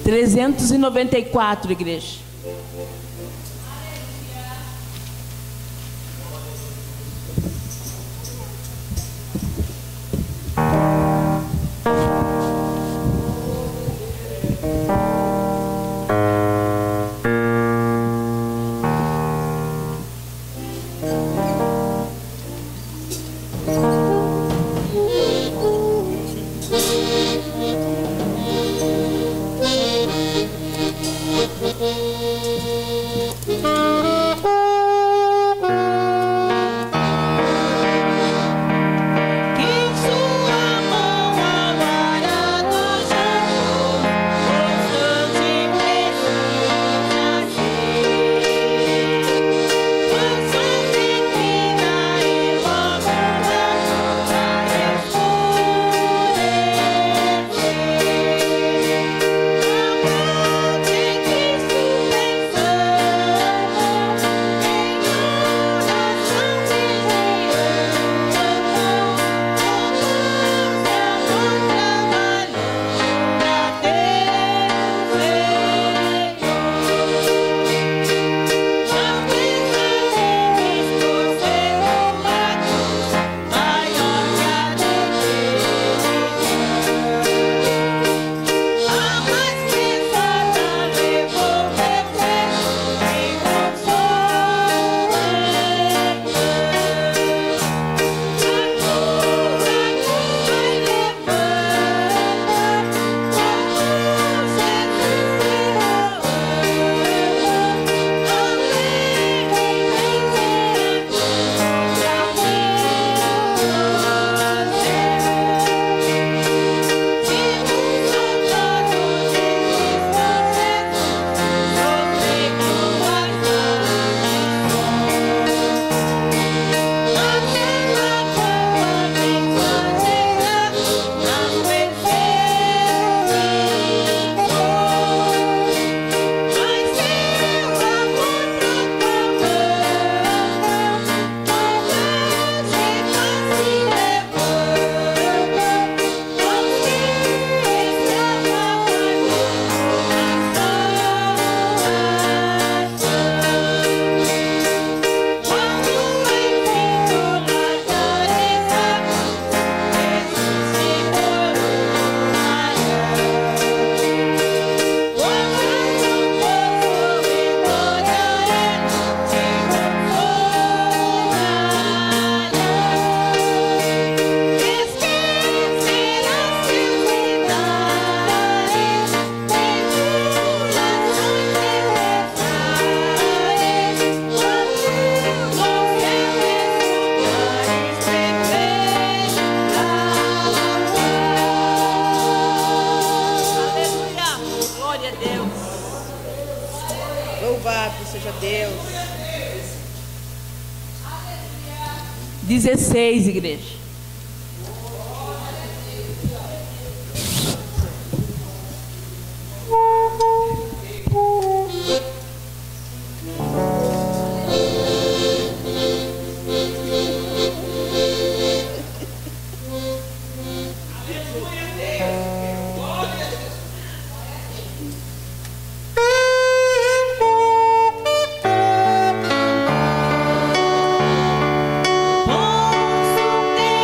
394, igreja. Louvado seja Deus. 16, igreja. Posso ter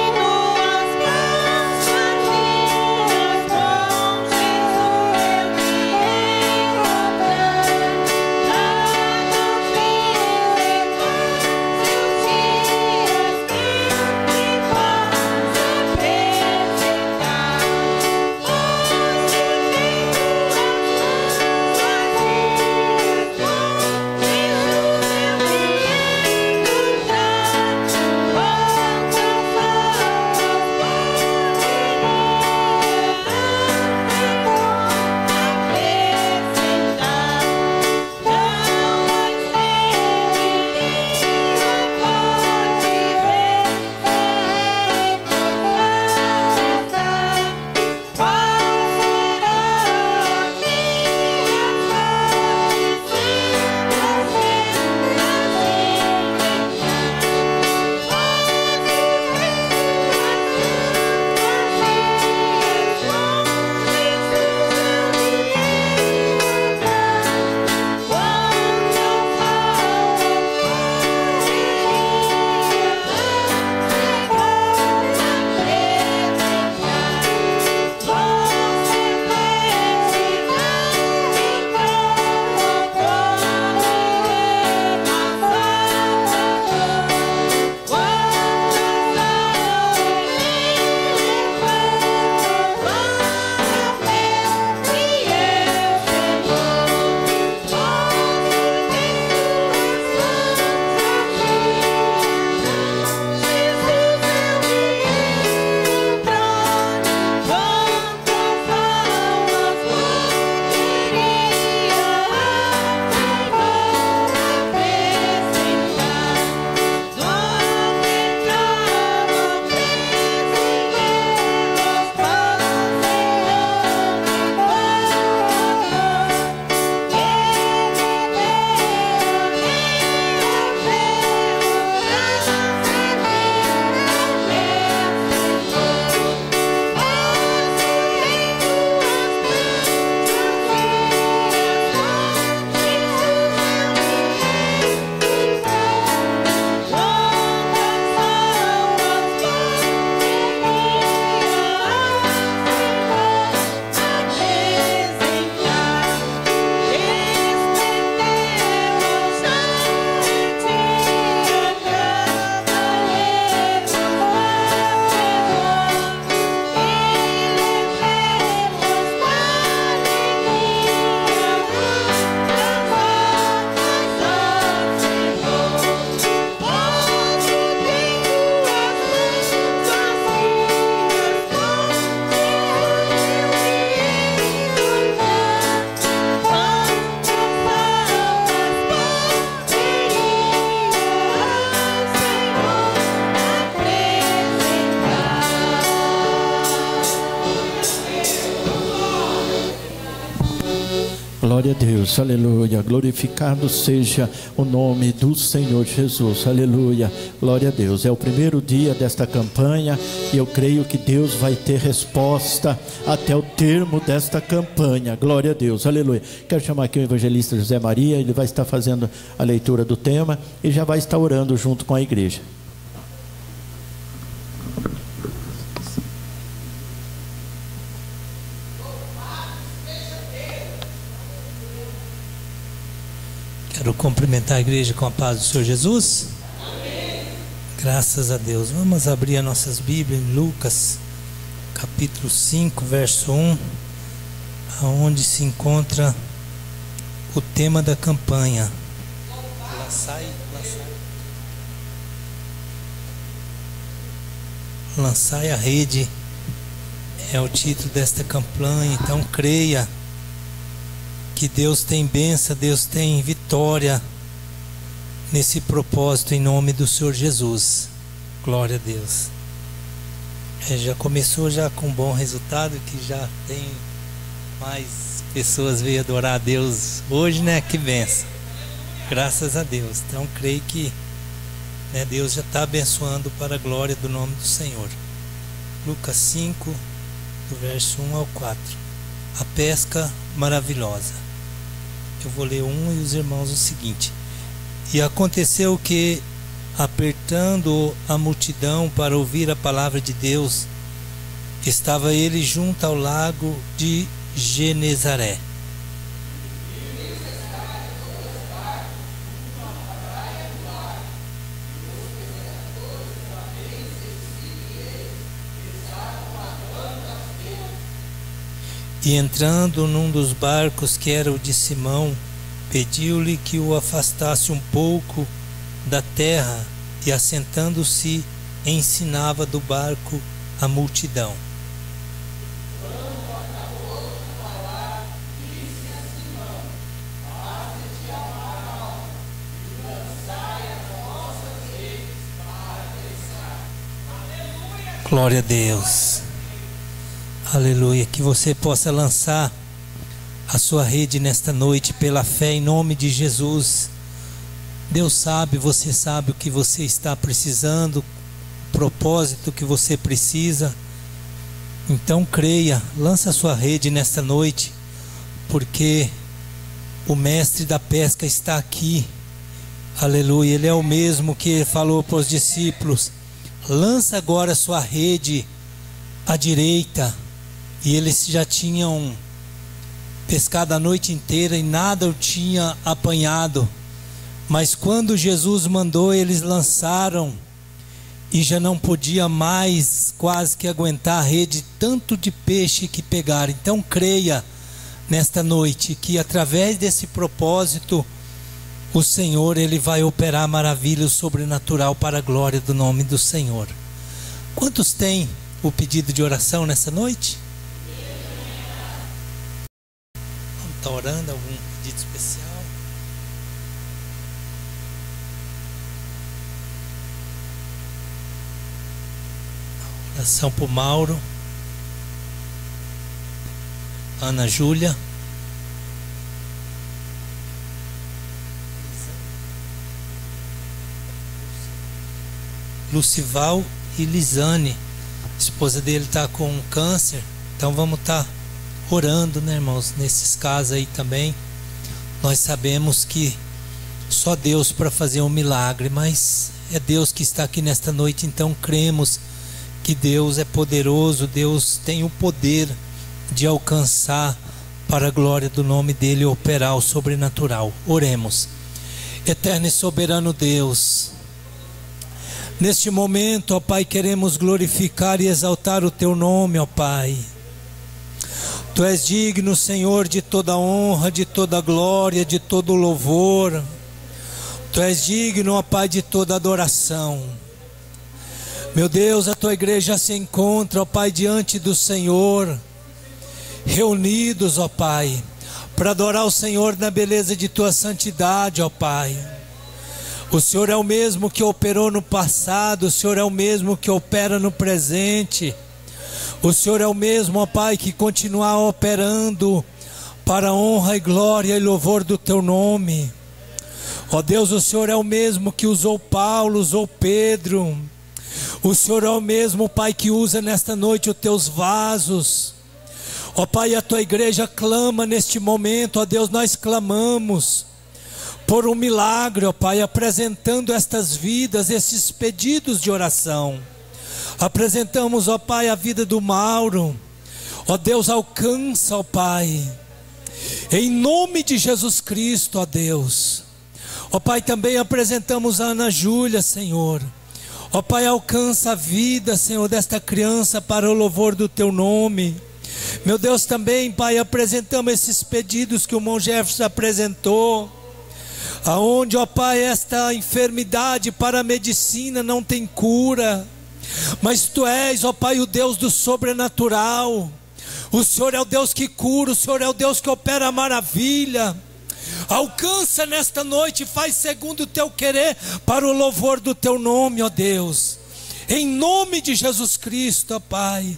Glória a Deus, aleluia. Glorificado seja o nome do Senhor Jesus, aleluia. Glória a Deus. É o primeiro dia desta campanha e eu creio que Deus vai ter resposta até o termo desta campanha. Glória a Deus, aleluia. Quero chamar aqui o evangelista José Maria, ele vai estar fazendo a leitura do tema e já vai estar orando junto com a igreja. Quero cumprimentar a igreja com a paz do Senhor Jesus. Amém. Graças a Deus. Vamos abrir as nossas Bíblias em Lucas, capítulo 5, verso 1, aonde se encontra o tema da campanha. Lançai a rede é o título desta campanha. Então creia que Deus tem bênção, Deus tem vitória nesse propósito em nome do Senhor Jesus. Glória a Deus. Já começou já com bom resultado, que já tem mais pessoas veio adorar a Deus hoje, né? Que bênção. Graças a Deus. Então creio que Deus já está abençoando para a glória do nome do Senhor. Lucas 5, do verso 1 ao 4. A pesca maravilhosa. Eu vou ler e os irmãos o seguinte: e aconteceu que, apertando a multidão para ouvir a palavra de Deus, estava ele junto ao lago de Genezaré. E entrando num dos barcos, que era o de Simão, pediu-lhe que o afastasse um pouco da terra, e assentando-se ensinava do barco a multidão. Glória a Deus. Aleluia. Que você possa lançar a sua rede nesta noite pela fé em nome de Jesus. Deus sabe, você sabe o que você está precisando, o propósito que você precisa. Então creia, lança a sua rede nesta noite, porque o mestre da pesca está aqui. Aleluia. Ele é o mesmo que falou para os discípulos: lança agora a sua rede à direita. E eles já tinham pescado a noite inteira e nada o tinha apanhado. Mas quando Jesus mandou, eles lançaram e já não podia mais quase que aguentar a rede, tanto de peixe que pegaram. Então creia nesta noite que através desse propósito o Senhor, Ele vai operar maravilhas sobrenatural para a glória do nome do Senhor. Quantos têm o pedido de oração nessa noite? Está orando? Algum pedido especial? Oração para o Mauro, Ana Júlia, Lucival e Lisane. A esposa dele está com câncer, então vamos estar orando, né, irmãos, nesses casos aí também. Nós sabemos que só Deus para fazer um milagre, mas é Deus que está aqui nesta noite. Então cremos que Deus é poderoso, Deus tem o poder de alcançar para a glória do nome dele, operar o sobrenatural. Oremos. Eterno e soberano Deus, neste momento, ó Pai, queremos glorificar e exaltar o teu nome, ó Pai. Tu és digno, Senhor, de toda honra, de toda glória, de todo louvor. Tu és digno, ó Pai, de toda adoração. Meu Deus, a tua igreja se encontra, ó Pai, diante do Senhor, reunidos, ó Pai, para adorar o Senhor na beleza de tua santidade, ó Pai. O Senhor é o mesmo que operou no passado, o Senhor é o mesmo que opera no presente. O Senhor é o mesmo, ó Pai, que continua operando para a honra e glória e louvor do teu nome. Ó Deus, o Senhor é o mesmo que usou Paulo, usou Pedro. O Senhor é o mesmo, Pai, que usa nesta noite os teus vasos. Ó Pai, a tua igreja clama neste momento, ó Deus, nós clamamos por um milagre, ó Pai, apresentando estas vidas, esses pedidos de oração. Apresentamos, ó Pai, a vida do Mauro. Ó Deus, alcança, ó Pai, em nome de Jesus Cristo, ó Deus. Ó Pai, também apresentamos a Ana Júlia, Senhor. Ó Pai, alcança a vida, Senhor, desta criança para o louvor do teu nome. Meu Deus, também, Pai, apresentamos esses pedidos que o irmão Jefferson apresentou, aonde, ó Pai, esta enfermidade para a medicina não tem cura, mas Tu és, ó Pai, o Deus do sobrenatural. O Senhor é o Deus que cura, o Senhor é o Deus que opera a maravilha. Alcança nesta noite, faz segundo o Teu querer, para o louvor do Teu nome, ó Deus. Em nome de Jesus Cristo, ó Pai.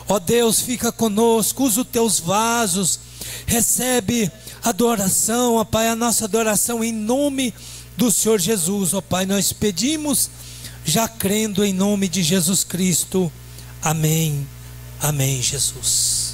Ó Deus, fica conosco, usa os Teus vasos, recebe adoração, ó Pai, a nossa adoração em nome do Senhor Jesus, ó Pai. Nós pedimos, já crendo em nome de Jesus Cristo. Amém. Amém, Jesus.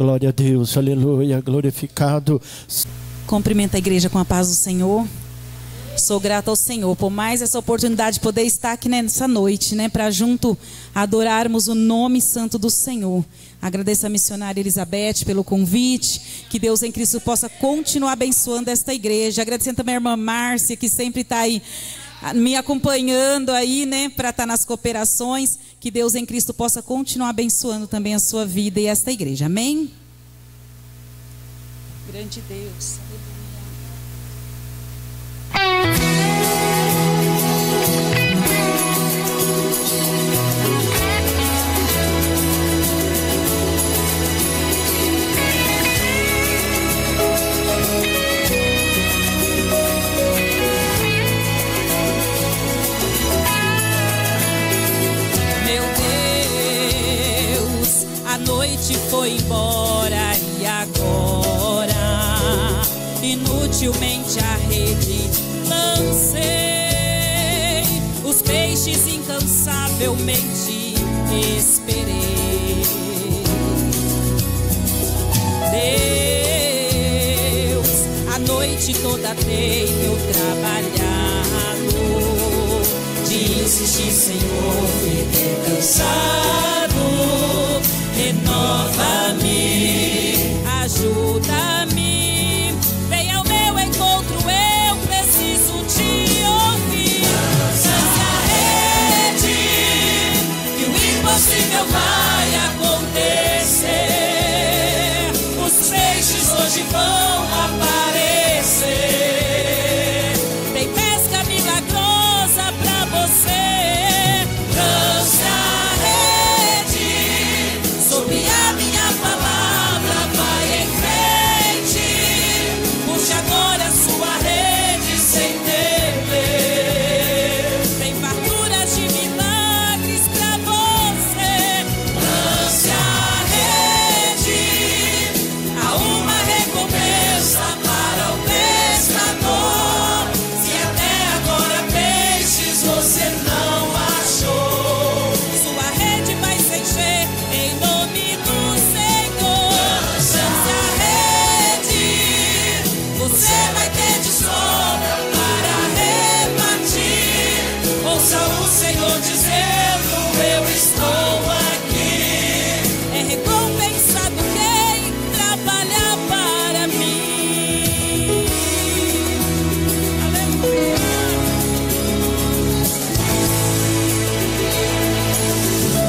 Glória a Deus, aleluia, glorificado. Cumprimento a igreja com a paz do Senhor. Sou grata ao Senhor por mais essa oportunidade de poder estar aqui nessa noite, para junto adorarmos o nome santo do Senhor. Agradeço a missionária Elizabeth pelo convite, que Deus em Cristo possa continuar abençoando esta igreja. Agradecendo também a irmã Márcia, que sempre está aí me acompanhando aí, para estar nas cooperações. Que Deus em Cristo possa continuar abençoando também a sua vida e esta igreja. Amém? Grande Deus. Meu Deus, a noite foi embora e agora inutilmente a rede lancei, os peixes incansavelmente esperei. Deus, a noite toda tenho trabalhado, desisti, Senhor, fiquei cansado. Renova-me, ajuda-me. Impossível vai acontecer, os peixes hoje vão aparecer. Tem pesca milagrosa pra você. Lance a rede sobre a minha palavra, vai em frente. Puxe agora a sua rede sem temer. Tem farturas de milagres pra você. Lance a rede, há uma recompensa para o pescador. Se até agora peixes você não achou, sua rede vai se encher em nome do Senhor. Lance a rede, você vai ter de sobra para repartir. Ouça o Senhor dizendo: eu estou aqui. É recompensado quem trabalha para mim. Aleluia.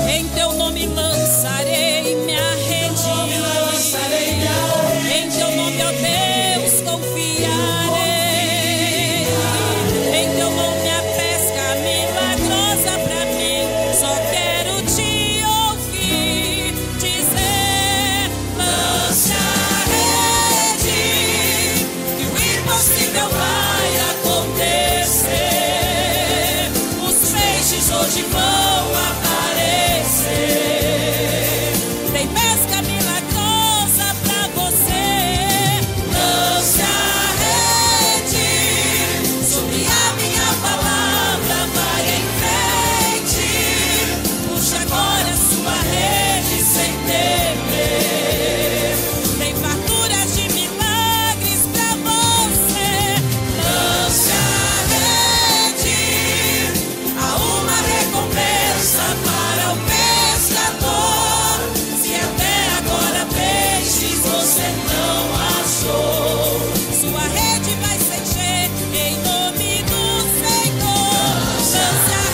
Em teu nome lançarei minha rede. Em teu nome, ó Deus, confiarei. Em teu nome a pesca milagrosa pra mim. Só quero te ouvir dizer: lance a rede, que o impossível vai acontecer. Os peixes hoje vão aparecer. Tem pesca milagrosa pra você. Lance a rede sobre a minha palavra, vai em frente. Puxa agora a sua rede sem temer. Tem farturas de milagres pra você. Lance a rede, há uma recompensa para o pescador. Se até agora peixes você não achou, sua rede vai se encher em nome do Senhor. Lance a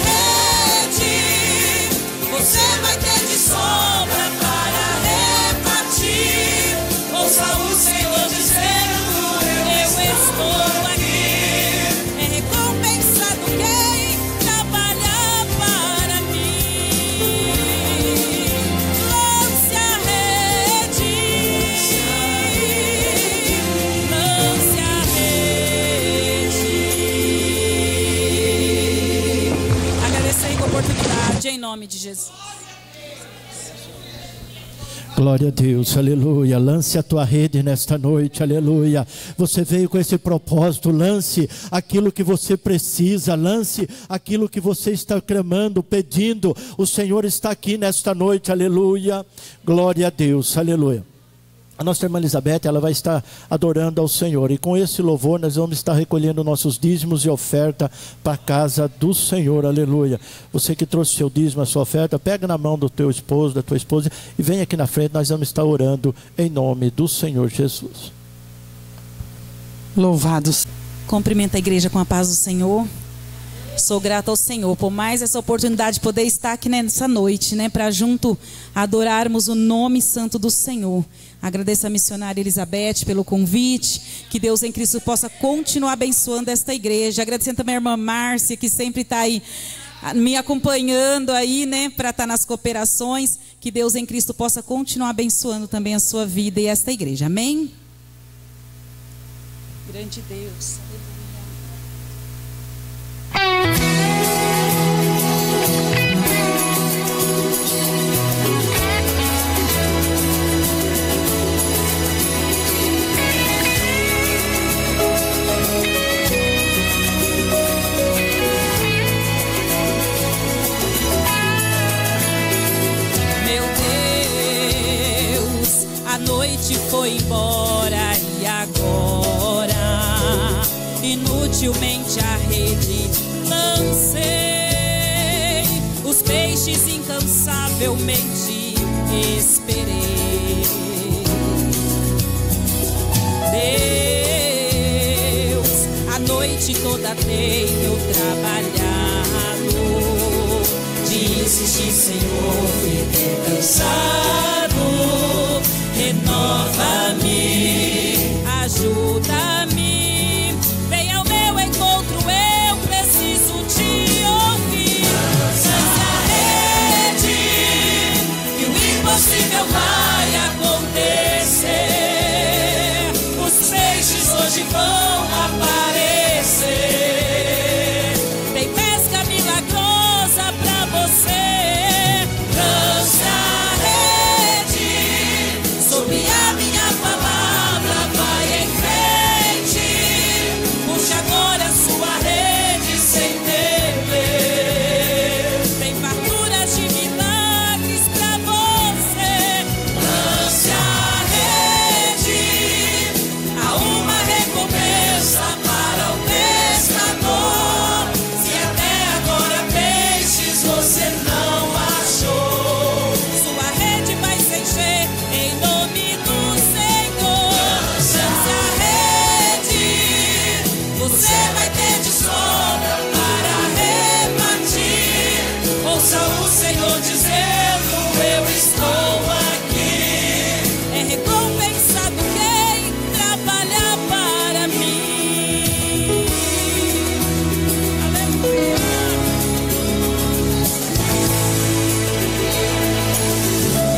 rede, você vai ter de sobra para repartir. Ouça o Senhor dizendo: eu estou aqui. É recompensado quem trabalha para mim. Lance a rede, lance a rede. Agradecer a oportunidade em nome de Jesus. Glória a Deus, aleluia. Lance a tua rede nesta noite, aleluia. Você veio com esse propósito, lance aquilo que você precisa, lance aquilo que você está clamando, pedindo. O Senhor está aqui nesta noite, aleluia. Glória a Deus, aleluia. A nossa irmã Elizabeth, ela vai estar adorando ao Senhor. E com esse louvor nós vamos estar recolhendo nossos dízimos e oferta para a casa do Senhor. Aleluia. Você que trouxe seu dízimo, a sua oferta, pega na mão do teu esposo, da tua esposa e vem aqui na frente. Nós vamos estar orando em nome do Senhor Jesus. Louvados. Cumprimento a igreja com a paz do Senhor. Sou grata ao Senhor por mais essa oportunidade de poder estar aqui nessa noite, né, para junto adorarmos o nome santo do Senhor. Agradeço a missionária Elizabeth pelo convite, que Deus em Cristo possa continuar abençoando esta igreja. Agradecendo também a irmã Márcia, que sempre está aí me acompanhando aí, né, para estar nas cooperações. Que Deus em Cristo possa continuar abençoando também a sua vida e esta igreja. Amém? Grande Deus. Meu Deus, a noite foi embora e agora inutilmente a rede lancei, os peixes incansavelmente esperei. Deus, a noite toda tenho trabalhado, desisti, Senhor, fiquei cansado. Renova-me, ajuda-me. Impossível vai acontecer, os peixes hoje vão aparecer. Tem pesca milagrosa pra você. Lance a rede sobre a minha palavra, vai em frente, puxe agora a sua rede sem temer. Tem farturas de milagres pra você. Lance a rede, há uma recompensa para o pescador. Se até agora peixes você não achou, sua rede vai se encher em nome do Senhor. Lance a rede, você vai ter de sobra para repartir. Ouça o Senhor dizendo: eu estou aqui. É recompensado quem trabalha para mim. Aleluia.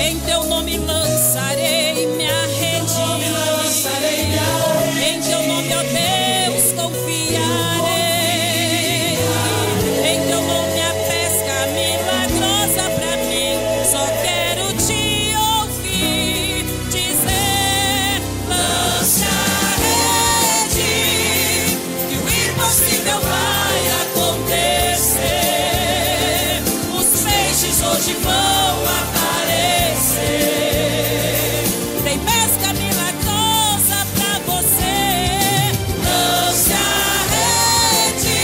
Em teu nome lançarei minha rede. Em teu nome, ó Deus, confiarei. Em teu nome a pesca milagrosa pra mim. Só quero te ouvir dizer: lance a rede, que o impossível vai acontecer. Os peixes hoje vão aparecer. Tem pesca milagrosa pra você. Lance a rede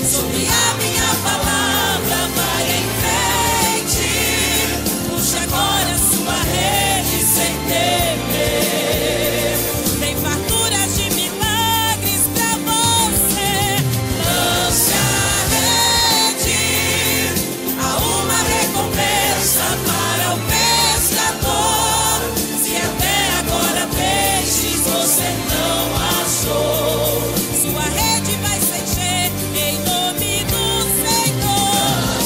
sobre a minha palavra, vai em frente, puxe agora a sua rede sem temer. Tem farturas de milagres pra você. Lance a rede, há uma recompensa para o pescador. Se até agora peixes você não achou, sua rede vai se encher em nome do Senhor.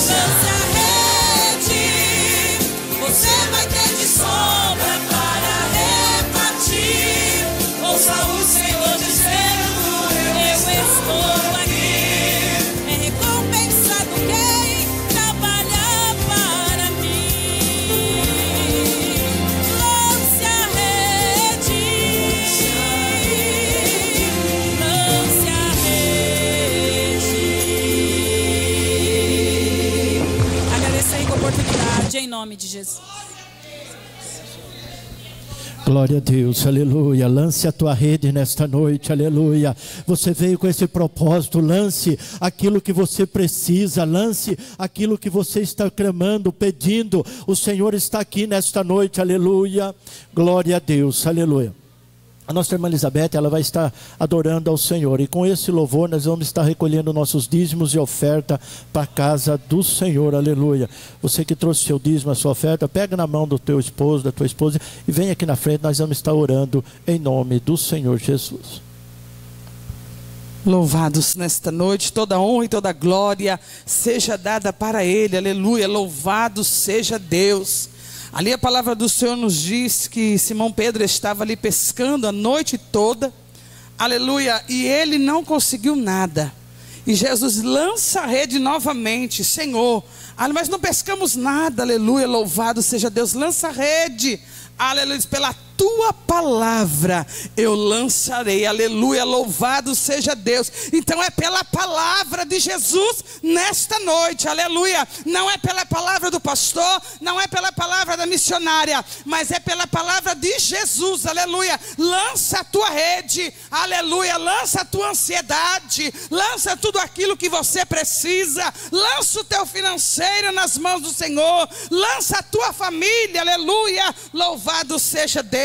Lance a rede, você vai ter de sobra para repartir. Ouça o Senhor dizendo: eu estou aqui. É recompensado quem trabalha para mim. Lance a rede, lance a rede. Agradeço aí com a oportunidade em nome de Jesus. Glória a Deus, aleluia. Lance a tua rede nesta noite, aleluia. Você veio com esse propósito, lance aquilo que você precisa, lance aquilo que você está clamando, pedindo. O Senhor está aqui nesta noite, aleluia. Glória a Deus, aleluia. A nossa irmã Elizabeth, ela vai estar adorando ao Senhor, e com esse louvor nós vamos estar recolhendo nossos dízimos e oferta para a casa do Senhor, aleluia. Você que trouxe seu dízimo, a sua oferta, pega na mão do teu esposo, da tua esposa, e vem aqui na frente, nós vamos estar orando em nome do Senhor Jesus. Louvados nesta noite, toda honra e toda glória seja dada para Ele, aleluia. Louvado seja Deus. Ali a palavra do Senhor nos diz que Simão Pedro estava ali pescando a noite toda, aleluia, e ele não conseguiu nada. E Jesus lança a rede novamente, Senhor, mas não pescamos nada, aleluia, louvado seja Deus, lança a rede, aleluia, pela tua palavra eu lançarei, aleluia, louvado seja Deus. Então é pela palavra de Jesus nesta noite, aleluia. Não é pela palavra do pastor, não é pela palavra da missionária, mas é pela palavra de Jesus, aleluia. Lança a tua rede, aleluia, lança a tua ansiedade, lança tudo aquilo que você precisa, lança o teu financeiro nas mãos do Senhor, lança a tua família, aleluia, louvado seja Deus.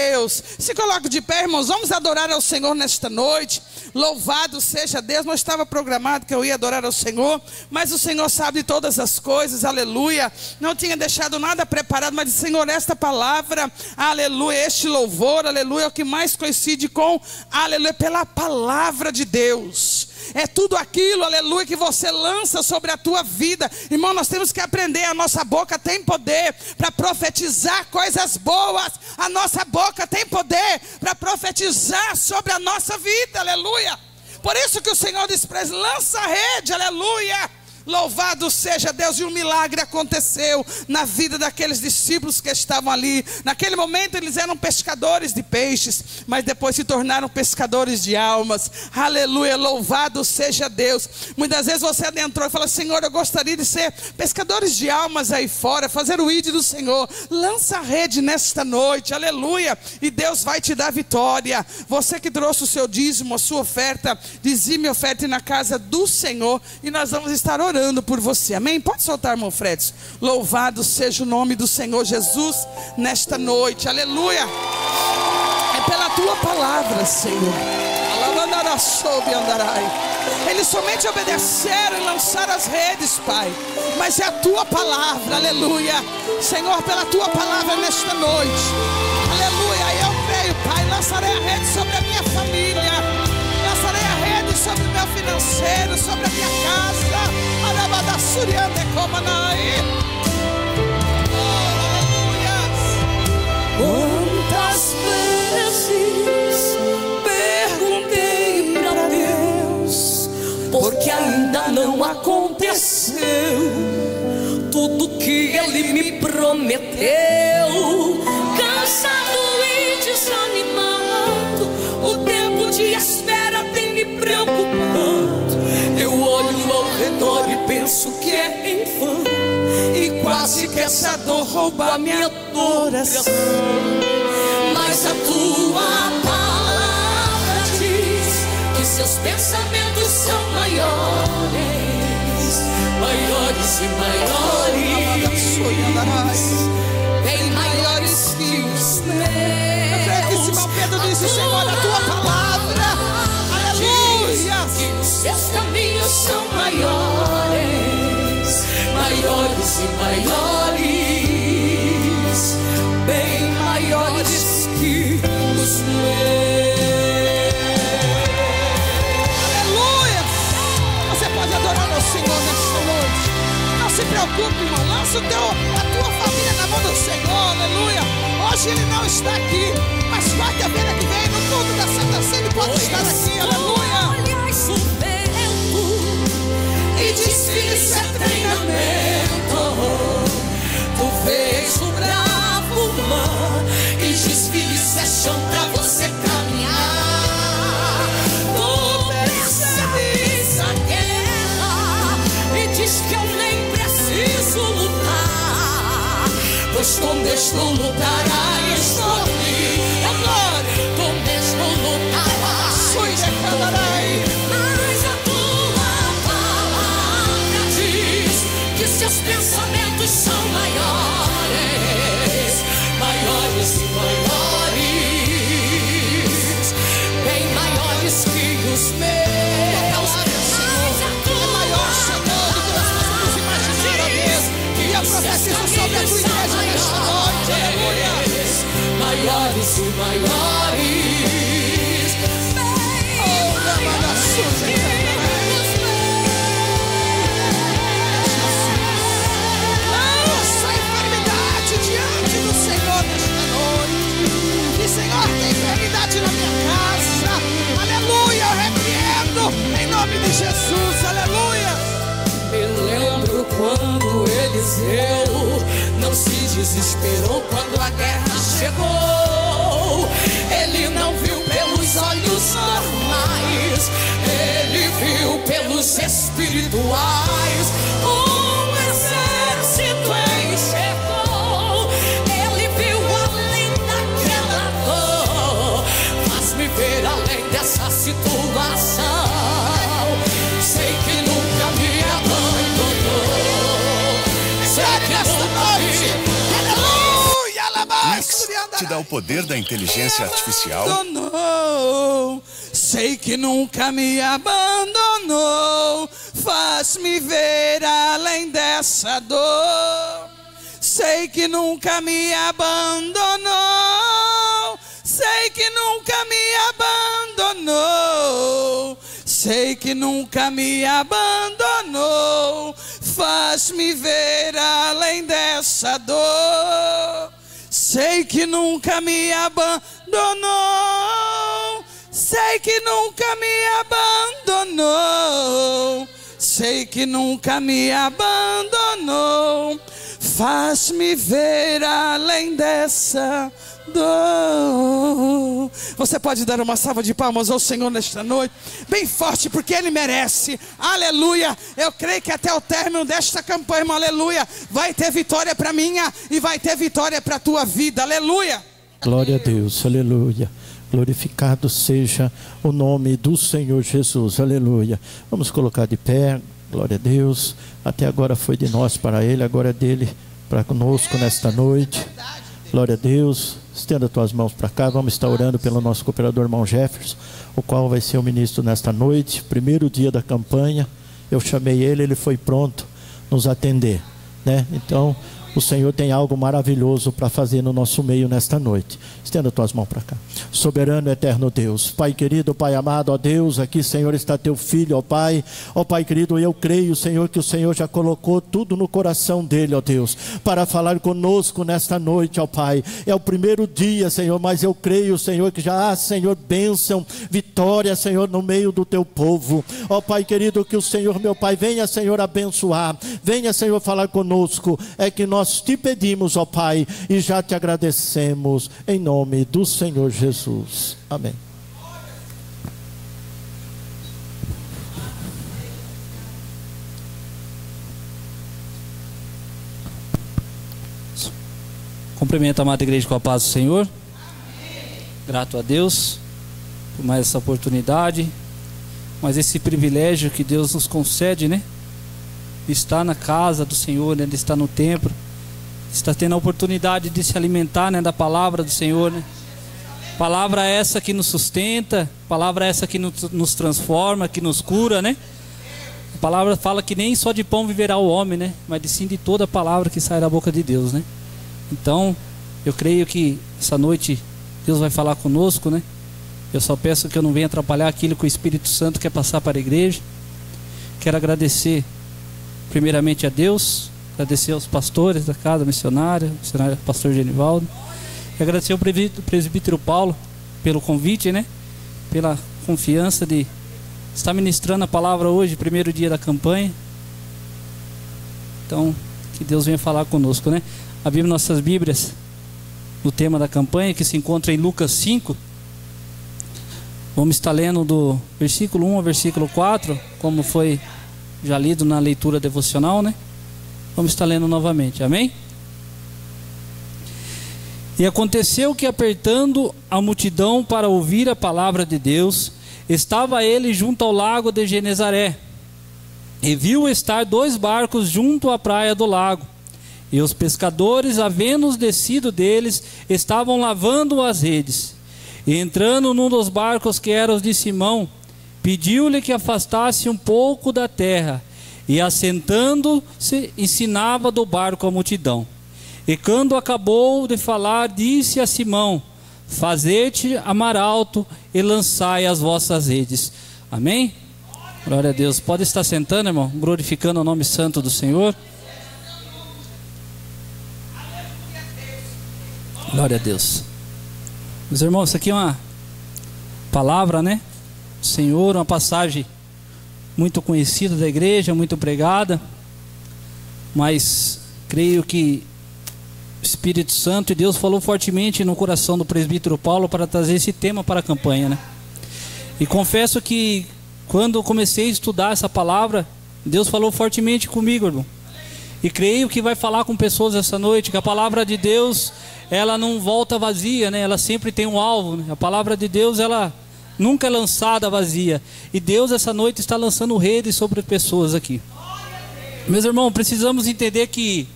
Se coloque de pé, irmãos, vamos adorar ao Senhor nesta noite. Louvado seja Deus. Não estava programado que eu ia adorar ao Senhor, mas o Senhor sabe de todas as coisas, aleluia. Não tinha deixado nada preparado, mas Senhor, esta palavra, aleluia, este louvor, aleluia, é o que mais coincide com, aleluia, pela palavra de Deus. É tudo aquilo, aleluia, que você lança sobre a tua vida. Irmão, nós temos que aprender. A nossa boca tem poder para profetizar coisas boas. A nossa boca tem poder para profetizar sobre a nossa vida, aleluia. Por isso que o Senhor diz para eles: lança a rede, aleluia. Louvado seja Deus. E um milagre aconteceu na vida daqueles discípulos que estavam ali. Naquele momento eles eram pescadores de peixes, mas depois se tornaram pescadores de almas. Aleluia, louvado seja Deus. Muitas vezes você adentrou e falou: Senhor, eu gostaria de ser pescadores de almas aí fora, fazer o ID do Senhor. Lança a rede nesta noite, aleluia, e Deus vai te dar vitória. Você que trouxe o seu dízimo, a sua oferta, dizime e oferte na casa do Senhor, e nós vamos estar orando por você, amém? Pode soltar, irmão Fred. Louvado seja o nome do Senhor Jesus nesta noite, aleluia. É pela tua palavra, Senhor. Eles somente obedeceram e lançaram as redes, Pai, mas é a tua palavra, aleluia. Senhor, pela tua palavra nesta noite, aleluia, eu creio, Pai. Lançarei a rede sobre a minha família, lançarei a rede sobre o meu financeiro, sobre a minha casa. Quantas vezes perguntei pra Deus, porque ainda não aconteceu tudo que Ele me prometeu. Cansado e desanimado, o tempo de espera tem me preocupado. Eu olho ao redor e penso que é em vão, e quase que essa dor rouba a minha adoração. Mas a tua palavra diz que seus pensamentos são maiores, maiores e maiores, bem maiores que os meus. Eu creio que Simão Pedro disse: Senhor, a tua palavra, aleluia, que os seus caminhos são maiores, maiores e maiores, bem maiores que os meus. Aleluia. Você pode adorar ao Senhor nesta noite. Não se preocupe, irmão. Lança a tua família na mão do Senhor, aleluia. Hoje Ele não está aqui, mas quarta-feira que vem, no culto da Santa Ceia, Ele pode estar aqui, aleluia. E difícil é treinamento. Tu vês o bravo mar e difícil é chão pra você caminhar. Tu percebes a guerra e diz que eu nem preciso lutar, pois com Deus tu lutarás por mim. maiores. Lança a enfermidade diante do Senhor nesta noite. E Senhor, tem enfermidade na minha casa. Aleluia, eu repreendo em nome de Jesus. Aleluia. Me lembro quando Eliseu não se desesperou quando a guerra chegou. Ele não viu pelos olhos normais, ele viu pelos espirituais. Um exército enxergou, ele viu além daquela dor. Faz-me ver além dessa situação. Sei que nunca me abandonou. Sei que nesta noite, Aleluia, Mix te dá o poder da inteligência artificial. abandonou. Sei que nunca me abandonou. Faz-me ver além dessa dor. Sei que nunca me abandonou. Sei que nunca me abandonou. Sei que nunca me abandonou. Faz-me ver além dessa dor. Sei que nunca me abandonou. Sei que nunca me abandonou. Sei que nunca me abandonou. Faz-me ver além dessa dor. Você pode dar uma salva de palmas ao Senhor nesta noite, bem forte, porque Ele merece. Aleluia. Eu creio que até o término desta campanha, irmão, aleluia, vai ter vitória para minha e vai ter vitória para a tua vida. Aleluia. Glória a Deus, aleluia. Glorificado seja o nome do Senhor Jesus, aleluia. Vamos colocar de pé, glória a Deus. Até agora foi de nós para Ele, agora é dele para conosco nesta noite. Glória a Deus. Estenda as tuas mãos para cá. Vamos estar orando pelo nosso cooperador, irmão Jefferson, o qual vai ser o ministro nesta noite. Primeiro dia da campanha, eu chamei ele, ele foi pronto nos atender, né? Então, o Senhor tem algo maravilhoso para fazer no nosso meio nesta noite. Estenda as tuas mãos para cá. Soberano, eterno Deus, Pai querido, Pai amado, ó Deus, aqui, Senhor, está teu filho, ó Pai. Ó Pai querido, eu creio, Senhor, que o Senhor já colocou tudo no coração dele, ó Deus, para falar conosco nesta noite, ó Pai. É o primeiro dia, Senhor, mas eu creio, Senhor, que já há, Senhor, bênção, vitória, Senhor, no meio do teu povo. Ó Pai querido, que o Senhor, meu Pai, venha, Senhor, abençoar, venha, Senhor, falar conosco. É que nós te pedimos, ó Pai, e já te agradecemos, em nome do Senhor Jesus. Amém. Cumprimento a amada igreja com a paz do Senhor. Grato a Deus por mais essa oportunidade, mas esse privilégio que Deus nos concede, né? De estar na casa do Senhor, né? De estar no templo, está tendo a oportunidade de se alimentar, né, da palavra do Senhor, né? Palavra essa que nos sustenta, palavra essa que nos transforma, que nos cura, né? A palavra fala que nem só de pão viverá o homem, né? Mas sim de toda a palavra que sai da boca de Deus, né? Então, eu creio que essa noite Deus vai falar conosco, né? Eu só peço que eu não venha atrapalhar aquilo que o Espírito Santo quer passar para a igreja. Quero agradecer primeiramente a Deus, agradecer aos pastores da casa missionária, pastor Genivaldo, e agradecer ao presbítero Paulo pelo convite, né? Pela confiança de estar ministrando a palavra hoje, primeiro dia da campanha. Então, que Deus venha falar conosco, né? Abrimos nossas Bíblias no tema da campanha, que se encontra em Lucas 5. Vamos estar lendo do versículo 1 ao versículo 4, como foi já lido na leitura devocional, né? Vamos estar lendo novamente, amém? E aconteceu que, apertando a multidão para ouvir a palavra de Deus, estava ele junto ao lago de Genezaré, e viu estar 2 barcos junto à praia do lago, e os pescadores, havendo descido deles, estavam lavando as redes. E entrando num dos barcos, que era os de Simão, pediu-lhe que afastasse um pouco da terra, e assentando-se, ensinava do barco a multidão. E quando acabou de falar, disse a Simão: fazei-te amar alto e lançai as vossas redes. Amém? Glória a Deus. Pode estar sentando, irmão, glorificando o nome santo do Senhor. Glória a Deus. Meus irmãos, isso aqui é uma palavra, né? Do Senhor, uma passagem muito conhecida da igreja, muito pregada, mas creio que o Espírito Santo e Deus falou fortemente no coração do presbítero Paulo para trazer esse tema para a campanha, né? E confesso que quando eu comecei a estudar essa palavra, Deus falou fortemente comigo, irmão. E creio que vai falar com pessoas essa noite, que a palavra de Deus, ela não volta vazia, né? Ela sempre tem um alvo, né? A palavra de Deus, ela nunca é lançada vazia. E Deus essa noite está lançando redes sobre pessoas aqui. Meus irmãos, precisamos entender que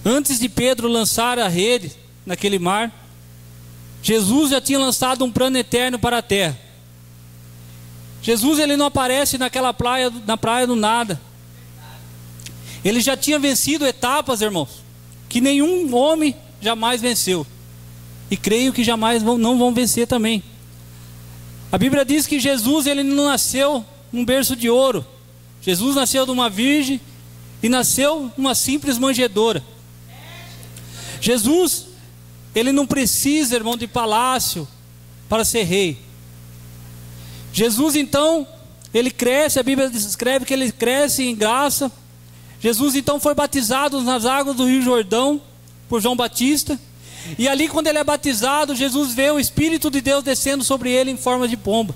antes de Pedro lançar a rede naquele mar, Jesus já tinha lançado um plano eterno para a terra. Jesus, ele não aparece naquela praia, na praia do nada. Ele já tinha vencido etapas, irmãos, que nenhum homem jamais venceu. E creio que jamais não vão vencer também. A Bíblia diz que Jesus, ele não nasceu num berço de ouro. Jesus nasceu de uma virgem e nasceu numa simples manjedoura. Jesus, ele não precisa, irmão, de palácio para ser rei. Jesus, então, ele cresce, a Bíblia descreve que ele cresce em graça. Jesus, então, foi batizado nas águas do Rio Jordão por João Batista. E ali, quando ele é batizado, Jesus vê o Espírito de Deus descendo sobre ele em forma de pomba.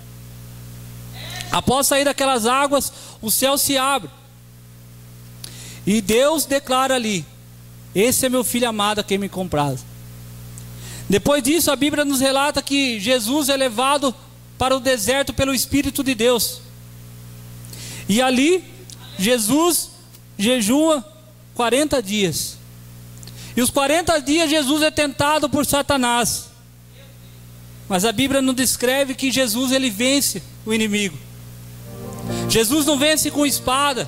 Após sair daquelas águas, o céu se abre. E Deus declara ali: esse é meu filho amado a quem me compraz. Depois disso, a Bíblia nos relata que Jesus é levado para o deserto pelo Espírito de Deus. E ali, Jesus jejua 40 dias. E os 40 dias Jesus é tentado por Satanás. Mas a Bíblia não descreve que Jesus, ele vence o inimigo. Jesus não vence com espada,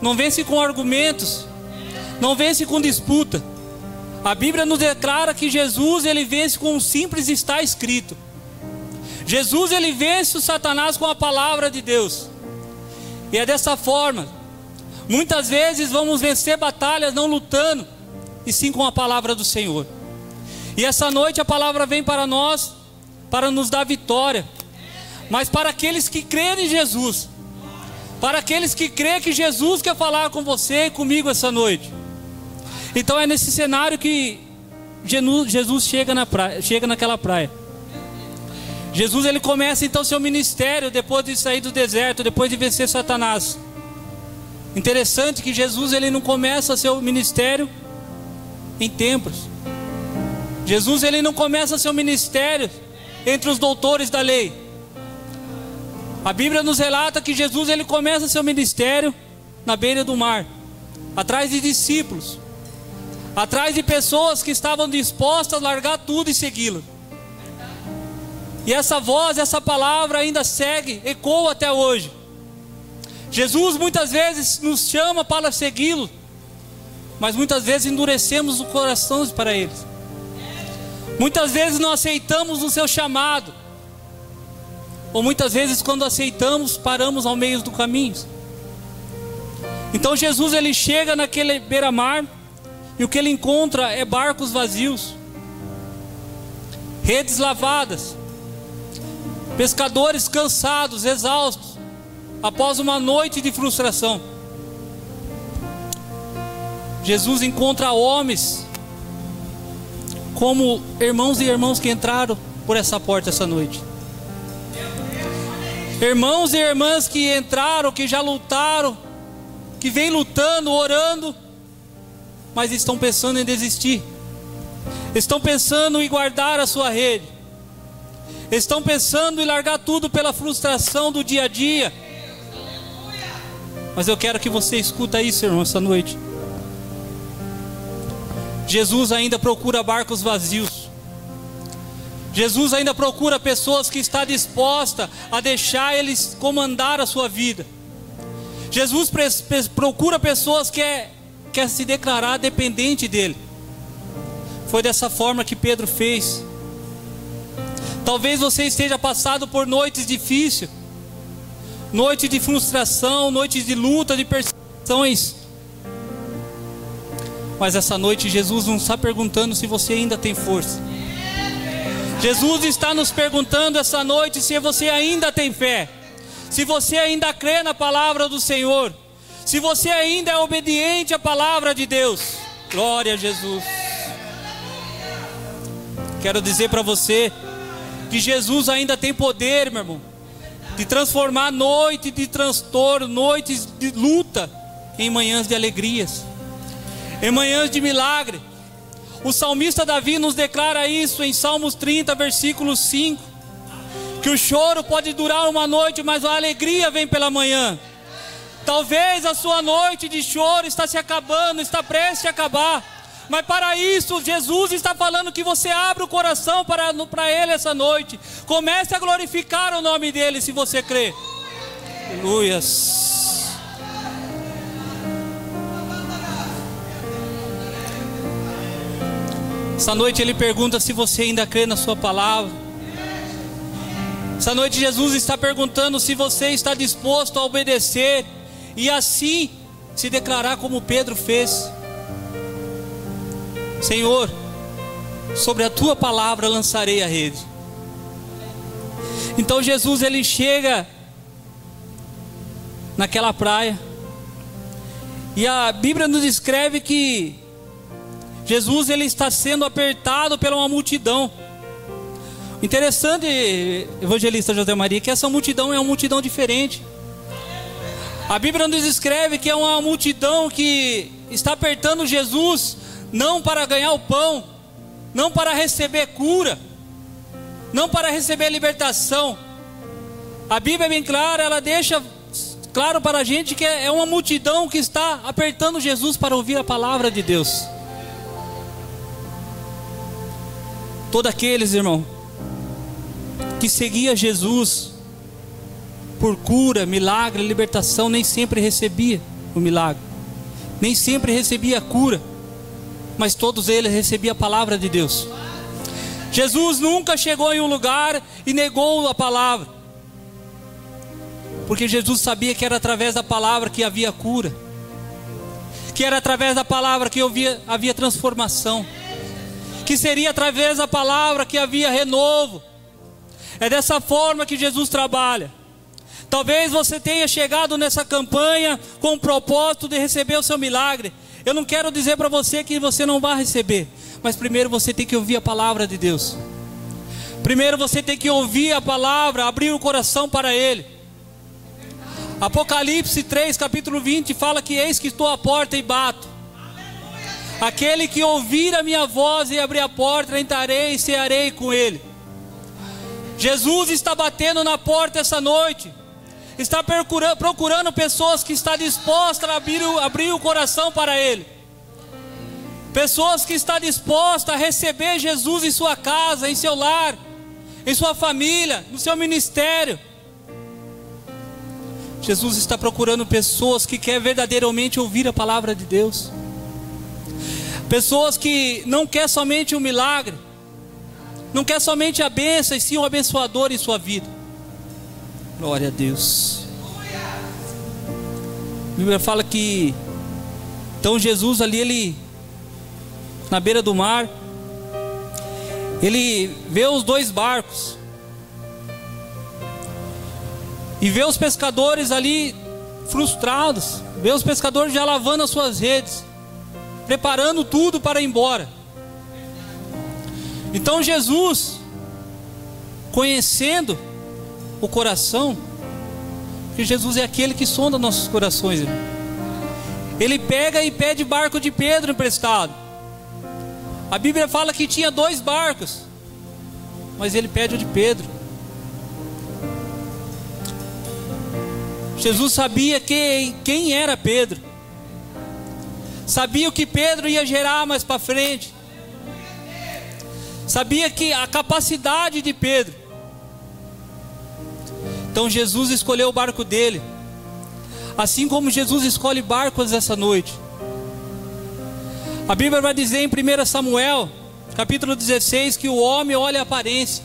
não vence com argumentos, não vence com disputa. A Bíblia nos declara que Jesus, ele vence com um simples está escrito. Jesus, ele vence o Satanás com a palavra de Deus. E é dessa forma. Muitas vezes vamos vencer batalhas não lutando, e sim com a palavra do Senhor. E essa noite a palavra vem para nós, para nos dar vitória. Mas para aqueles que creem em Jesus, para aqueles que creem que Jesus quer falar com você e comigo essa noite. Então é nesse cenário que Jesus chega naquela praia. Jesus, ele começa então seu ministério depois de sair do deserto, depois de vencer Satanás. Interessante que Jesus, ele não começa seu ministério em templos. Jesus, ele não começa seu ministério entre os doutores da lei. A Bíblia nos relata que Jesus, ele começa seu ministério na beira do mar, atrás de discípulos, atrás de pessoas que estavam dispostas a largar tudo e segui-lo. E essa voz, essa palavra ainda segue, ecoa até hoje. Jesus muitas vezes nos chama para segui-lo, mas muitas vezes endurecemos os corações para ele. Muitas vezes não aceitamos o seu chamado, ou muitas vezes quando aceitamos, paramos ao meio do caminho. Então Jesus, ele chega naquele beira-mar, e o que ele encontra é barcos vazios, redes lavadas, pescadores cansados, exaustos, após uma noite de frustração. Jesus encontra homens como irmãos e irmãs que entraram por essa porta essa noite. Irmãos e irmãs que entraram, que já lutaram, que vêm lutando, orando, mas estão pensando em desistir. Estão pensando em guardar a sua rede. Estão pensando em largar tudo pela frustração do dia a dia. Mas eu quero que você escuta isso, irmão, essa noite. Jesus ainda procura barcos vazios. Jesus ainda procura pessoas que estão dispostas a deixar eles comandar a sua vida. Jesus procura pessoas que quer se declarar dependente dele. Foi dessa forma que Pedro fez Talvez você esteja passando por noites difíceis, noites de frustração, noites de luta, de perseguições. Mas essa noite Jesus não está perguntando se você ainda tem força. Jesus está nos perguntando essa noite se você ainda tem fé, se você ainda crê na palavra do Senhor, se você ainda é obediente à palavra de Deus. Glória a Jesus. Quero dizer para você que Jesus ainda tem poder, meu irmão, de transformar noites de transtorno, noites de luta, em manhãs de alegrias, em manhãs de milagre. O salmista Davi nos declara isso em Salmos 30, versículo 5, que o choro pode durar uma noite, mas a alegria vem pela manhã. Talvez a sua noite de choro está se acabando, está prestes a acabar, mas para isso Jesus está falando que você abra o coração para Ele essa noite. Comece a glorificar o nome dEle se você crê. Aleluias. Essa noite Ele pergunta se você ainda crê na sua palavra. Essa noite Jesus está perguntando se você está disposto a obedecer e assim se declarar como Pedro fez. Senhor, sobre a tua palavra lançarei a rede. Então Jesus ele chega naquela praia e a Bíblia nos descreve que Jesus ele está sendo apertado pela uma multidão. Interessante, evangelista José Maria, que essa multidão é uma multidão diferente. A Bíblia nos descreve que é uma multidão que está apertando Jesus, não para ganhar o pão, não para receber cura, não para receber libertação. A Bíblia é bem clara, ela deixa claro para a gente que é uma multidão que está apertando Jesus para ouvir a palavra de Deus. Todos aqueles, irmão, que seguia Jesus por cura, milagre, libertação, nem sempre recebia o milagre, nem sempre recebia a cura, mas todos eles recebiam a palavra de Deus. Jesus nunca chegou em um lugar e negou a palavra, porque Jesus sabia que era através da palavra que havia cura, que era através da palavra que havia transformação, que seria através da palavra que havia renovo. É dessa forma que Jesus trabalha. Talvez você tenha chegado nessa campanha com o propósito de receber o seu milagre. Eu não quero dizer para você que você não vai receber, mas primeiro você tem que ouvir a palavra de Deus. Primeiro você tem que ouvir a palavra, abrir o coração para Ele. Apocalipse 3, capítulo 20 fala que eis que estou à porta e bato. Aquele que ouvir a minha voz e abrir a porta, entrarei e cearei com ele. Jesus está batendo na porta essa noite. Está procurando pessoas que estão dispostas a abrir o coração para Ele. Pessoas que estão dispostas a receber Jesus em sua casa, em seu lar, em sua família, no seu ministério. Jesus está procurando pessoas que querem verdadeiramente ouvir a palavra de Deus. Pessoas que não querem somente um milagre, não querem somente a bênção, e sim um abençoador em sua vida. Glória a Deus. A Bíblia fala que então Jesus ali, ele na beira do mar, ele vê os dois barcos e vê os pescadores ali frustrados, vê os pescadores já lavando as suas redes, preparando tudo para ir embora. Então Jesus, conhecendo o coração, porque Jesus é aquele que sonda nossos corações, ele pega e pede barco de Pedro emprestado. A Bíblia fala que tinha 2 barcos, mas ele pede o de Pedro. Jesus sabia quem era Pedro, sabia o que Pedro ia gerar mais para frente, sabia que a capacidade de Pedro. Então Jesus escolheu o barco dele, assim como Jesus escolhe barcos essa noite. A Bíblia vai dizer em 1 Samuel, capítulo 16, que o homem olha a aparência,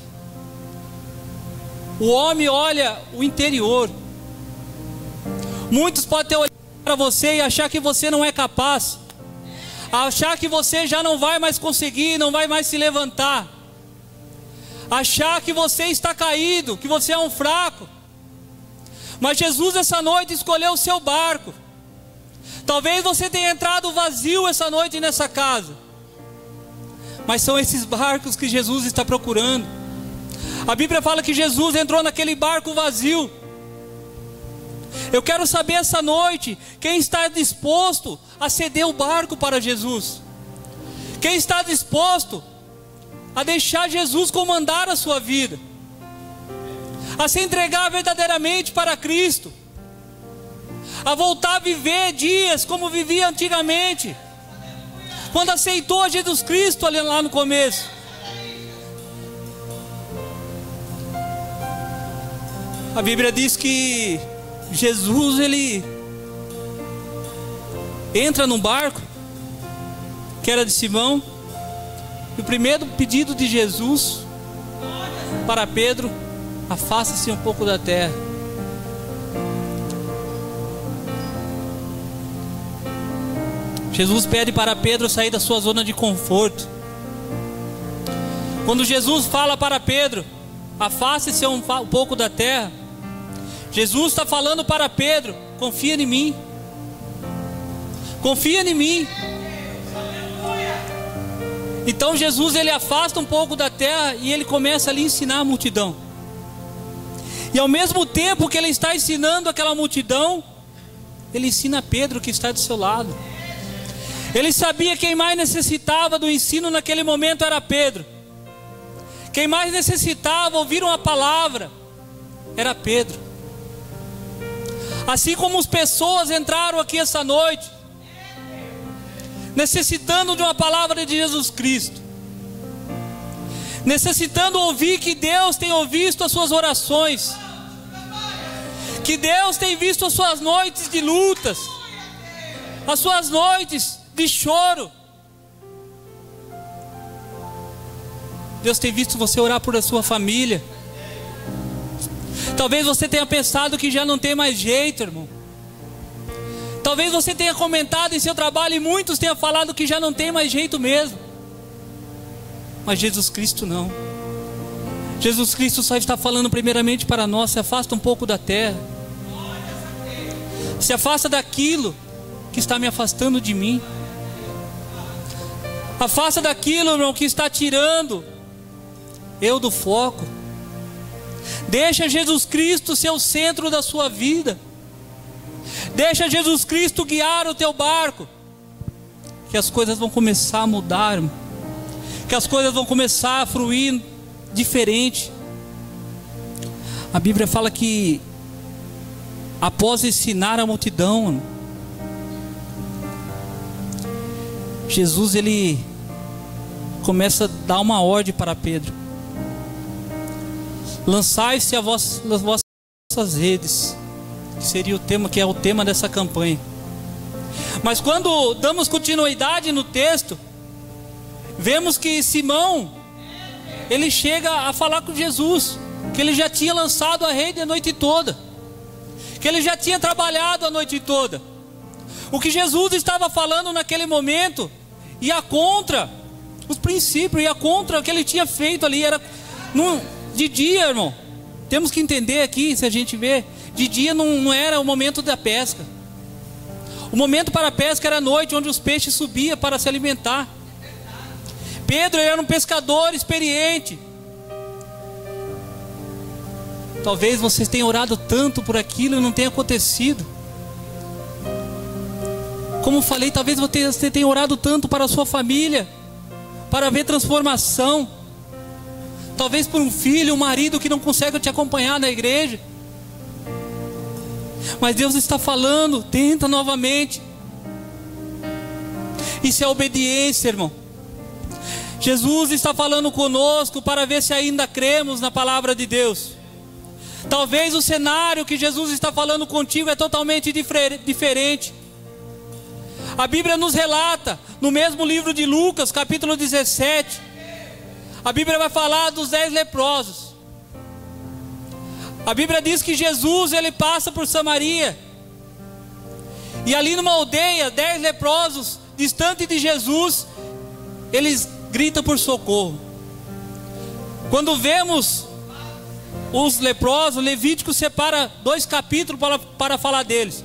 O homem olha o interior. Muitos podem ter olhado para você e achar que você não é capaz, achar que você já não vai mais conseguir, não vai mais se levantar, achar que você está caído, que você é um fraco. Mas Jesus essa noite escolheu o seu barco. Talvez você tenha entrado vazio essa noite nessa casa, mas são esses barcos que Jesus está procurando. A Bíblia fala que Jesus entrou naquele barco vazio. Eu quero saber essa noite, quem está disposto a ceder o barco para Jesus? Quem está disposto a deixar Jesus comandar a sua vida? A se entregar verdadeiramente para Cristo? A voltar a viver dias como vivia antigamente, quando aceitou a Jesus Cristo ali lá no começo? A Bíblia diz que Jesus, ele entra num barco que era de Simão, e o primeiro pedido de Jesus para Pedro: afasta-se um pouco da terra. Jesus pede para Pedro sair da sua zona de conforto. Quando Jesus fala para Pedro: afaste-se um pouco da terra, Jesus está falando para Pedro: confia em mim. Confia em mim. Então Jesus, ele afasta um pouco da terra e ele começa ali a ensinar a multidão. E ao mesmo tempo que ele está ensinando aquela multidão, ele ensina Pedro que está do seu lado. Ele sabia que quem mais necessitava do ensino naquele momento era Pedro. Quem mais necessitava ouvir uma palavra era Pedro. Assim como as pessoas entraram aqui essa noite, necessitando de uma palavra de Jesus Cristo, necessitando ouvir que Deus tem ouvido as suas orações, que Deus tem visto as suas noites de lutas, as suas noites de choro. Deus tem visto você orar por a sua família. Talvez você tenha pensado que já não tem mais jeito, irmão. Talvez você tenha comentado em seu trabalho e muitos tenham falado que já não tem mais jeito mesmo. Mas Jesus Cristo não. Jesus Cristo só está falando primeiramente para nós: se afasta um pouco da terra. Se afasta daquilo que está me afastando de mim. Afasta daquilo, irmão, que está tirando eu do foco. Deixa Jesus Cristo ser o centro da sua vida. Deixa Jesus Cristo guiar o teu barco, que as coisas vão começar a mudar, irmão. Que as coisas vão começar a fluir diferente. A Bíblia fala que após ensinar a multidão, irmão, Jesus, ele começa a dar uma ordem para Pedro: lançai-se as vossas redes, que seria o tema, que é o tema dessa campanha. Mas quando damos continuidade no texto, vemos que Simão, ele chega a falar com Jesus, que ele já tinha lançado a rede a noite toda, que ele já tinha trabalhado a noite toda. O que Jesus estava falando naquele momento ia contra os princípios, ia contra o que ele tinha feito ali. Era de dia, irmão. Temos que entender aqui, se a gente vê, de dia não era o momento da pesca. O momento para a pesca era a noite, onde os peixes subiam para se alimentar. Pedro era um pescador experiente. Talvez vocês tenham orado tanto por aquilo e não tenha acontecido. Como falei, talvez você tenha orado tanto para a sua família, para ver transformação. Talvez por um filho, um marido que não consegue te acompanhar na igreja. Mas Deus está falando: tenta novamente. Isso é obediência, irmão. Jesus está falando conosco para ver se ainda cremos na palavra de Deus. Talvez o cenário que Jesus está falando contigo é totalmente diferente. A Bíblia nos relata, no mesmo livro de Lucas, capítulo 17, a Bíblia vai falar dos 10 leprosos. A Bíblia diz que Jesus, ele passa por Samaria. E ali numa aldeia, 10 leprosos, distante de Jesus, eles gritam por socorro. Quando vemos os leprosos, Levítico separa 2 capítulos para falar deles.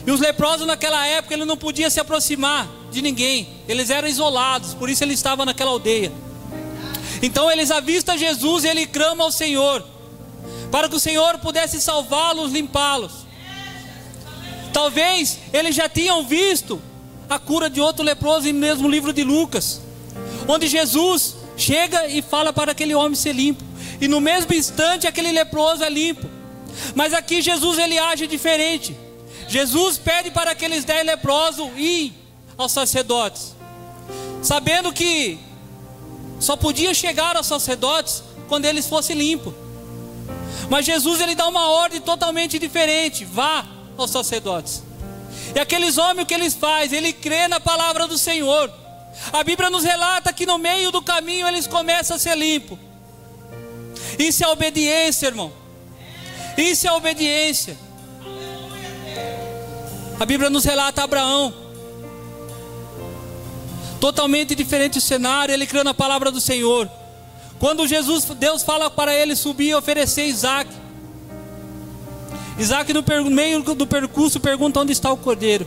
E os leprosos naquela época, eles não podiam se aproximar de ninguém. Eles eram isolados, por isso eles estavam naquela aldeia. Então eles avistam Jesus e ele clama ao Senhor, para que o Senhor pudesse salvá-los, limpá-los. Talvez eles já tinham visto a cura de outro leproso no mesmo livro de Lucas, onde Jesus chega e fala para aquele homem ser limpo. E no mesmo instante aquele leproso é limpo. Mas aqui Jesus, ele age diferente. Jesus pede para aqueles 10 leprosos ir aos sacerdotes, sabendo que só podia chegar aos sacerdotes quando eles fossem limpos. Mas Jesus, ele dá uma ordem totalmente diferente: vá aos sacerdotes. E aqueles homens, o que eles fazem? Ele crê na palavra do Senhor. A Bíblia nos relata que no meio do caminho eles começam a ser limpos. Isso é obediência, irmão. Isso é obediência. A Bíblia nos relata Abraão, totalmente diferente o cenário. Ele crê na palavra do Senhor. Quando Deus fala para ele subir e oferecer Isaac, Isaac no meio do percurso pergunta onde está o cordeiro.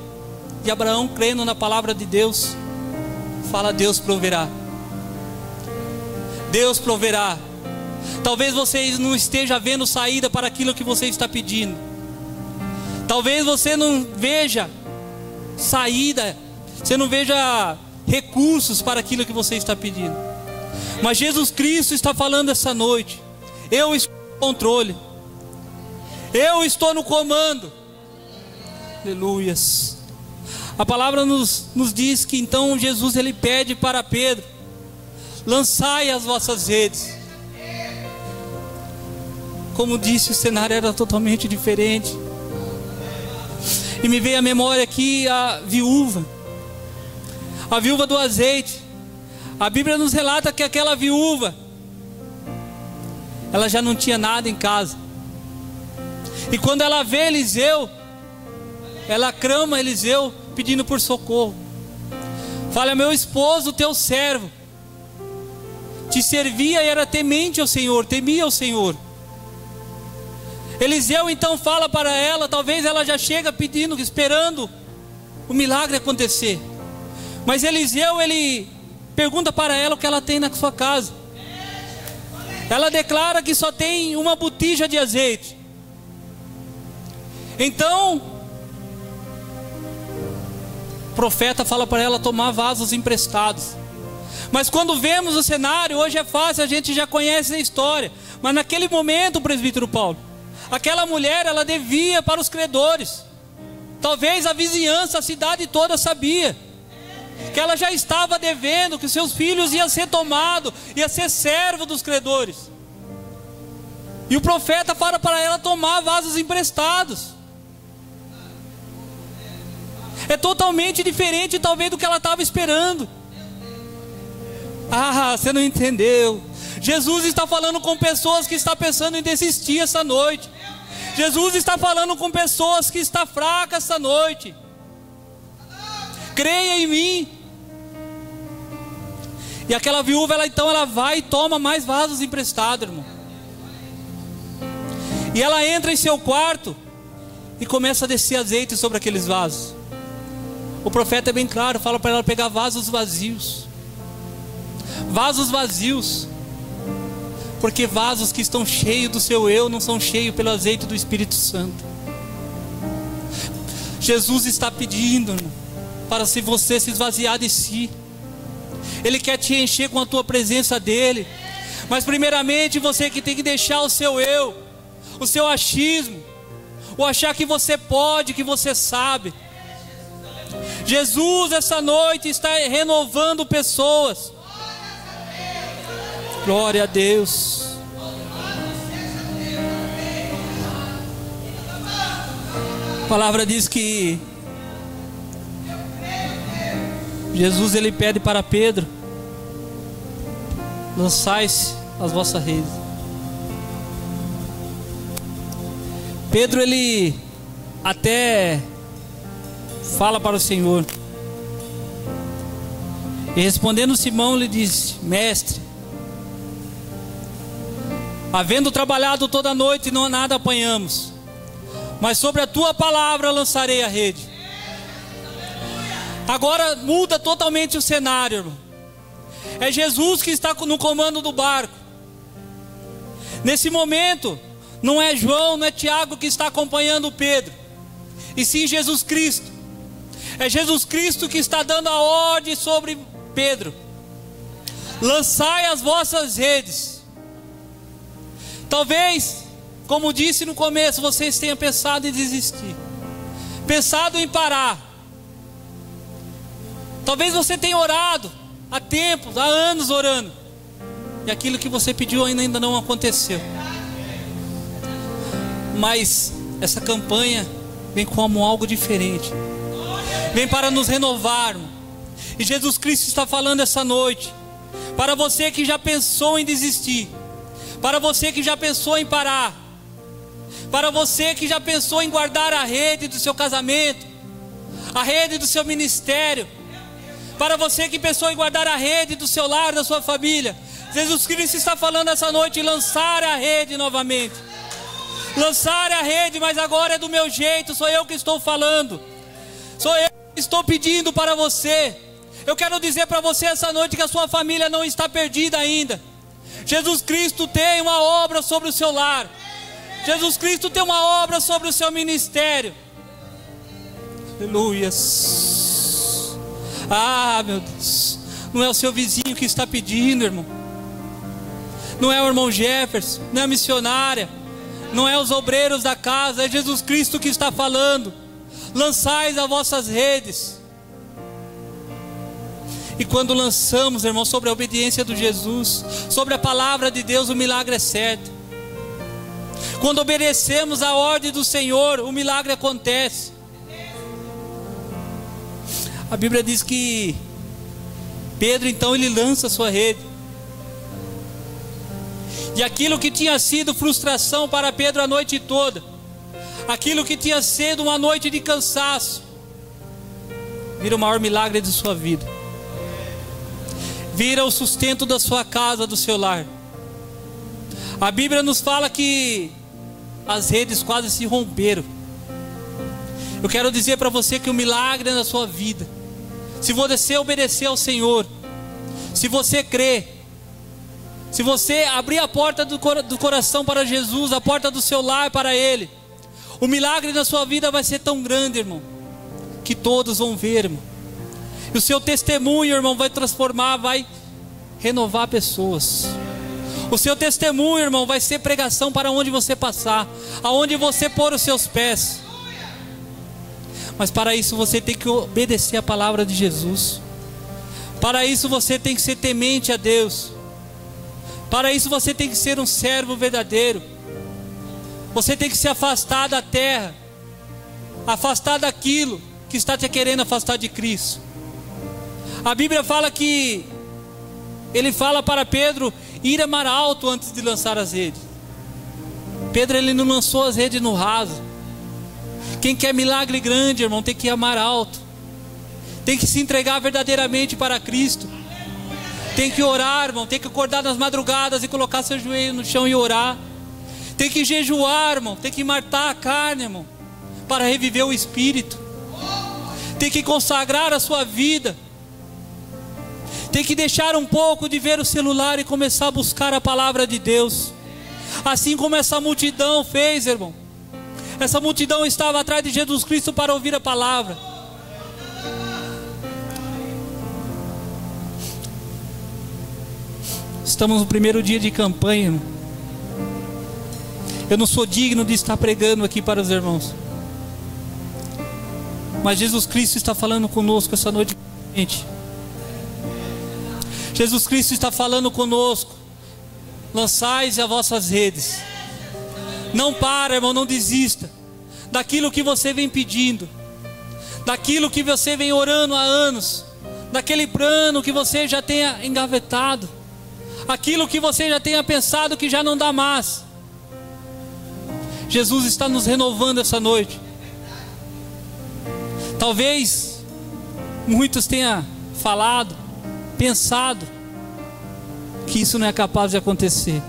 E Abraão, crendo na palavra de Deus, fala: Deus proverá. Deus proverá. Talvez você não esteja vendo saída para aquilo que você está pedindo. Talvez você não veja saída, você não veja recursos para aquilo que você está pedindo. Mas Jesus Cristo está falando essa noite: eu estou no controle, eu estou no comando. Aleluias. A palavra nos diz que então Jesus, ele pede para Pedro: lançai as vossas redes. Como disse, o cenário era totalmente diferente. E me veio à memória aqui a viúva do azeite. A Bíblia nos relata que aquela viúva, ela já não tinha nada em casa. E quando ela vê Eliseu, ela clama a Eliseu pedindo por socorro. Fala: meu esposo, teu servo, te servia e era temente ao Senhor, temia ao Senhor. Eliseu então fala para ela, talvez ela já chega pedindo, esperando o milagre acontecer. Mas Eliseu, ele pergunta para ela o que ela tem na sua casa. Ela declara que só tem uma botija de azeite. Então o profeta fala para ela tomar vasos emprestados. Mas quando vemos o cenário, hoje é fácil, a gente já conhece a história. Mas naquele momento, o presbítero Paulo, aquela mulher, ela devia para os credores. Talvez a vizinhança, a cidade toda sabia que ela já estava devendo, que seus filhos iam ser tomados, ia ser servo dos credores. E o profeta fala para ela tomar vasos emprestados. É totalmente diferente talvez do que ela estava esperando. Ah, você não entendeu. Jesus está falando com pessoas que estão pensando em desistir essa noite. Jesus está falando com pessoas que estão fracas essa noite. Creia em mim. E aquela viúva, ela vai e toma mais vasos emprestados, irmão. E ela entra em seu quarto e começa a descer azeite sobre aqueles vasos. O profeta é bem claro, fala para ela pegar vasos vazios. Vasos vazios. Porque vasos que estão cheios do seu eu não são cheios pelo azeite do Espírito Santo. Jesus está pedindo, irmão, para se você se esvaziar de si. Ele quer te encher com a tua presença dele. Mas primeiramente você que tem que deixar o seu eu, o seu achismo, o achar que você pode, que você sabe. Jesus essa noite está renovando pessoas. Glória a Deus. A palavra diz que Jesus, ele pede para Pedro: lançai-se as vossas redes. Pedro, ele até fala para o Senhor. E respondendo Simão, lhe disse: Mestre, havendo trabalhado toda a noite, não nada apanhamos, mas sobre a tua palavra lançarei a rede. Agora muda totalmente o cenário, irmão. É Jesus que está no comando do barco. Nesse momento, não é João, não é Tiago que está acompanhando Pedro, e sim Jesus Cristo. É Jesus Cristo que está dando a ordem sobre Pedro: lançai as vossas redes. Talvez, como disse no começo, vocês tenham pensado em desistir, pensado em parar. Talvez você tenha orado há tempos, há anos orando, e aquilo que você pediu ainda não aconteceu. Mas essa campanha vem como algo diferente, vem para nos renovar. E Jesus Cristo está falando essa noite para você que já pensou em desistir, para você que já pensou em parar, para você que já pensou em guardar a rede do seu casamento, a rede do seu ministério, para você que pensou em guardar a rede do seu lar, da sua família. Jesus Cristo está falando essa noite em lançar a rede novamente. Lançar a rede, mas agora é do meu jeito, sou eu que estou falando, sou eu que estou pedindo para você. Eu quero dizer para você essa noite que a sua família não está perdida ainda. Jesus Cristo tem uma obra sobre o seu lar. Jesus Cristo tem uma obra sobre o seu ministério. Aleluia. Ah, meu Deus, não é o seu vizinho que está pedindo, irmão. Não é o irmão Jefferson, não é a missionária, não é os obreiros da casa, é Jesus Cristo que está falando: lançais as vossas redes. E quando lançamos, irmão, sobre a obediência de Jesus, sobre a palavra de Deus, o milagre é certo. Quando obedecemos a ordem do Senhor, o milagre acontece. A Bíblia diz que Pedro, então, ele lança a sua rede. E aquilo que tinha sido frustração para Pedro a noite toda, aquilo que tinha sido uma noite de cansaço, vira o maior milagre de sua vida. Vira o sustento da sua casa, do seu lar. A Bíblia nos fala que as redes quase se romperam. Eu quero dizer para você que o milagre é na sua vida. Se você obedecer ao Senhor, se você crer, se você abrir a porta do coração para Jesus, a porta do seu lar para Ele, o milagre na sua vida vai ser tão grande, irmão, que todos vão ver, irmão. E o seu testemunho, irmão, vai transformar, vai renovar pessoas. O seu testemunho, irmão, vai ser pregação para onde você passar, aonde você pôr os seus pés. Mas para isso você tem que obedecer a palavra de Jesus. Para isso você tem que ser temente a Deus. Para isso você tem que ser um servo verdadeiro. Você tem que se afastar da terra, afastar daquilo que está te querendo afastar de Cristo. A Bíblia fala que ele fala para Pedro ir a mar alto antes de lançar as redes. Pedro, ele não lançou as redes no raso. Quem quer milagre grande, irmão, tem que ir a mar alto. Tem que se entregar verdadeiramente para Cristo. Tem que orar, irmão, tem que acordar nas madrugadas e colocar seu joelho no chão e orar. Tem que jejuar, irmão, tem que matar a carne, irmão, para reviver o espírito. Tem que consagrar a sua vida. Tem que deixar um pouco de ver o celular e começar a buscar a palavra de Deus. Assim como essa multidão fez, irmão. Essa multidão estava atrás de Jesus Cristo para ouvir a palavra. Estamos no primeiro dia de campanha, irmão. Eu não sou digno de estar pregando aqui para os irmãos, mas Jesus Cristo está falando conosco essa noite. Jesus Cristo está falando conosco: lançais as vossas redes. Não para, irmão, não desista daquilo que você vem pedindo, daquilo que você vem orando há anos, daquele plano que você já tenha engavetado, aquilo que você já tenha pensado que já não dá mais. Jesus está nos renovando essa noite. Talvez muitos tenham falado, pensado que isso não é capaz de acontecer.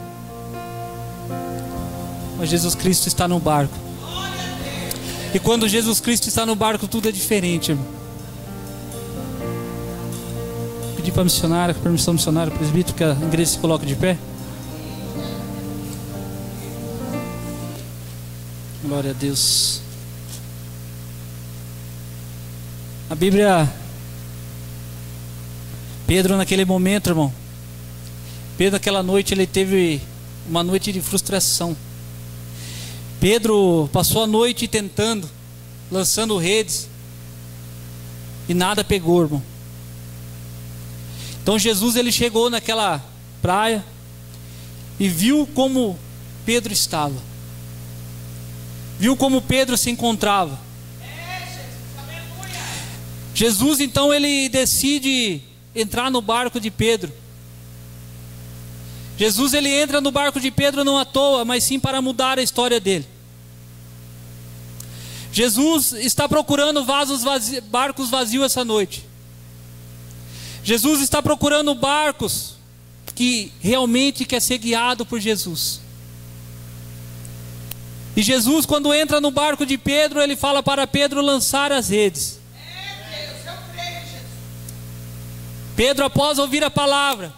Mas Jesus Cristo está no barco. E quando Jesus Cristo está no barco, tudo é diferente, irmão. Pedir para a missionária, com a permissão do missionário, presbítero, que a igreja se coloque de pé. Glória a Deus. A Bíblia, Pedro naquele momento, irmão, Pedro naquela noite, ele teve uma noite de frustração. Pedro passou a noite tentando, lançando redes, e nada pegou, irmão. Então Jesus, ele chegou naquela praia e viu como Pedro estava, viu como Pedro se encontrava. Jesus então ele decide entrar no barco de Pedro. Jesus ele entra no barco de Pedro não à toa, mas sim para mudar a história dele. Jesus está procurando barcos vazios essa noite. Jesus está procurando barcos que realmente quer ser guiado por Jesus. E Jesus, quando entra no barco de Pedro, ele fala para Pedro lançar as redes. Pedro, após ouvir a palavra,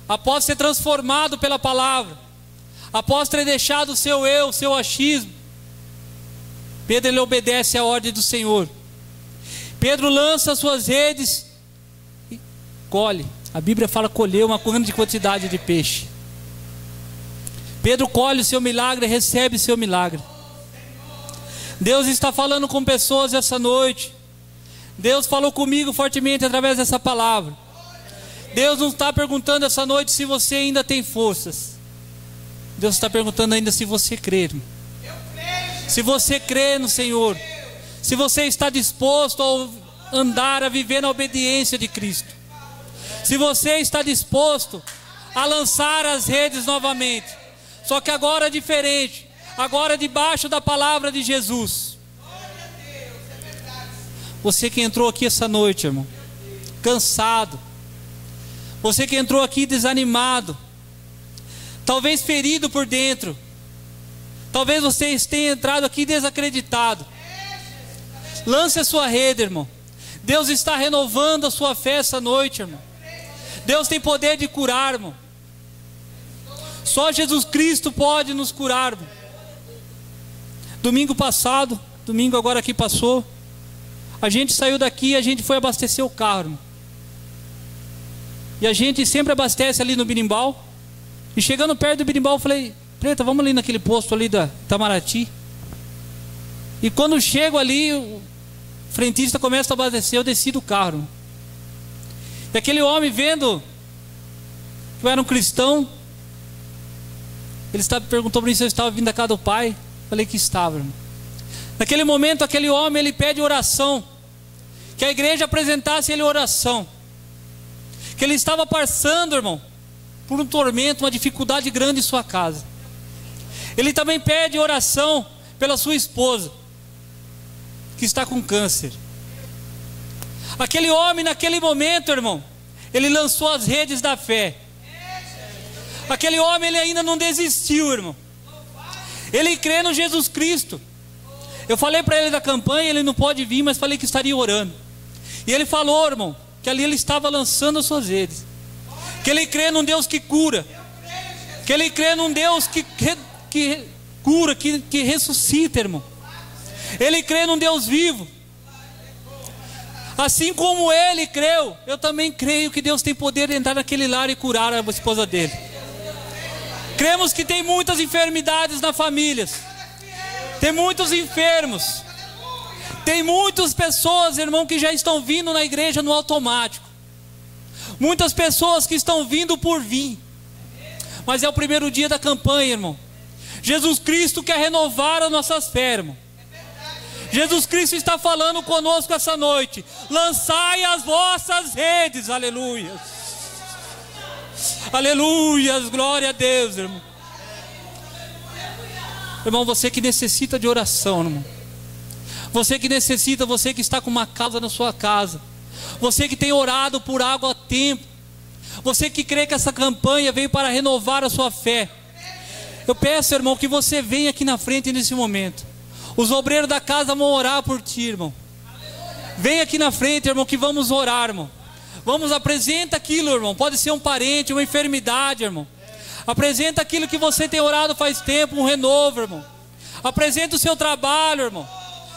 após ser transformado pela palavra, após ter deixado o seu eu, o seu achismo, Pedro ele obedece à ordem do Senhor. Pedro lança suas redes e colhe. A Bíblia fala colher uma grande quantidade de peixe. Pedro colhe o seu milagre e recebe o seu milagre. Deus está falando com pessoas essa noite. Deus falou comigo fortemente através dessa palavra. Deus não está perguntando essa noite se você ainda tem forças. Deus está perguntando ainda se você crê, irmão. Se você crê no Senhor, se você está disposto a andar, a viver na obediência de Cristo, se você está disposto a lançar as redes novamente, só que agora é diferente, agora debaixo da palavra de Jesus. Você que entrou aqui essa noite, irmão, cansado, você que entrou aqui desanimado, talvez ferido por dentro, talvez você tenha entrado aqui desacreditado. Lance a sua rede, irmão. Deus está renovando a sua fé essa noite, irmão. Deus tem poder de curar, irmão. Só Jesus Cristo pode nos curar, irmão. Domingo passado, domingo agora que passou, a gente saiu daqui e a gente foi abastecer o carro, irmão. E a gente sempre abastece ali no Birimbau. E chegando perto do Birimbau, eu falei: Preta, vamos ali naquele posto ali da Itamaraty. E quando chego ali, o frentista começa a abastecer, eu desci do carro. E aquele homem, vendo que eu era um cristão, ele perguntou para mim se eu estava vindo da casa do pai. Falei que estava, irmão. Naquele momento, aquele homem, ele pede oração, que a igreja apresentasse ele oração, que ele estava passando, irmão, por um tormento, uma dificuldade grande em sua casa. Ele também pede oração pela sua esposa, que está com câncer. Aquele homem, naquele momento, irmão, ele lançou as redes da fé. Aquele homem, ele ainda não desistiu, irmão. Ele crê no Jesus Cristo. Eu falei para ele da campanha, ele não pode vir, mas falei que estaria orando. E ele falou, irmão, que ali ele estava lançando as suas redes. Que ele crê num Deus que cura. Que ele crê num Deus que cura, que ressuscita, irmão. Ele crê num Deus vivo. Assim como ele creu, eu também creio que Deus tem poder de entrar naquele lar e curar a esposa dele. Cremos que tem muitas enfermidades na família. Tem muitos enfermos. Tem muitas pessoas, irmão, que já estão vindo na igreja no automático. Muitas pessoas que estão vindo por vir. Mas é o primeiro dia da campanha, irmão. Jesus Cristo quer renovar as nossas fé, irmão. Jesus Cristo está falando conosco essa noite. Lançai as vossas redes, aleluia. Aleluia, glória a Deus, irmão. Irmão, você que necessita de oração, irmão. Você que necessita, você que está com uma causa na sua casa. Você que tem orado por algo há tempo. Você que crê que essa campanha veio para renovar a sua fé. Eu peço, irmão, que você venha aqui na frente nesse momento. Os obreiros da casa vão orar por ti, irmão. Vem aqui na frente, irmão, que vamos orar, irmão. Vamos, apresenta aquilo, irmão. Pode ser um parente, uma enfermidade, irmão. Apresenta aquilo que você tem orado faz tempo, um renovo, irmão. Apresenta o seu trabalho, irmão.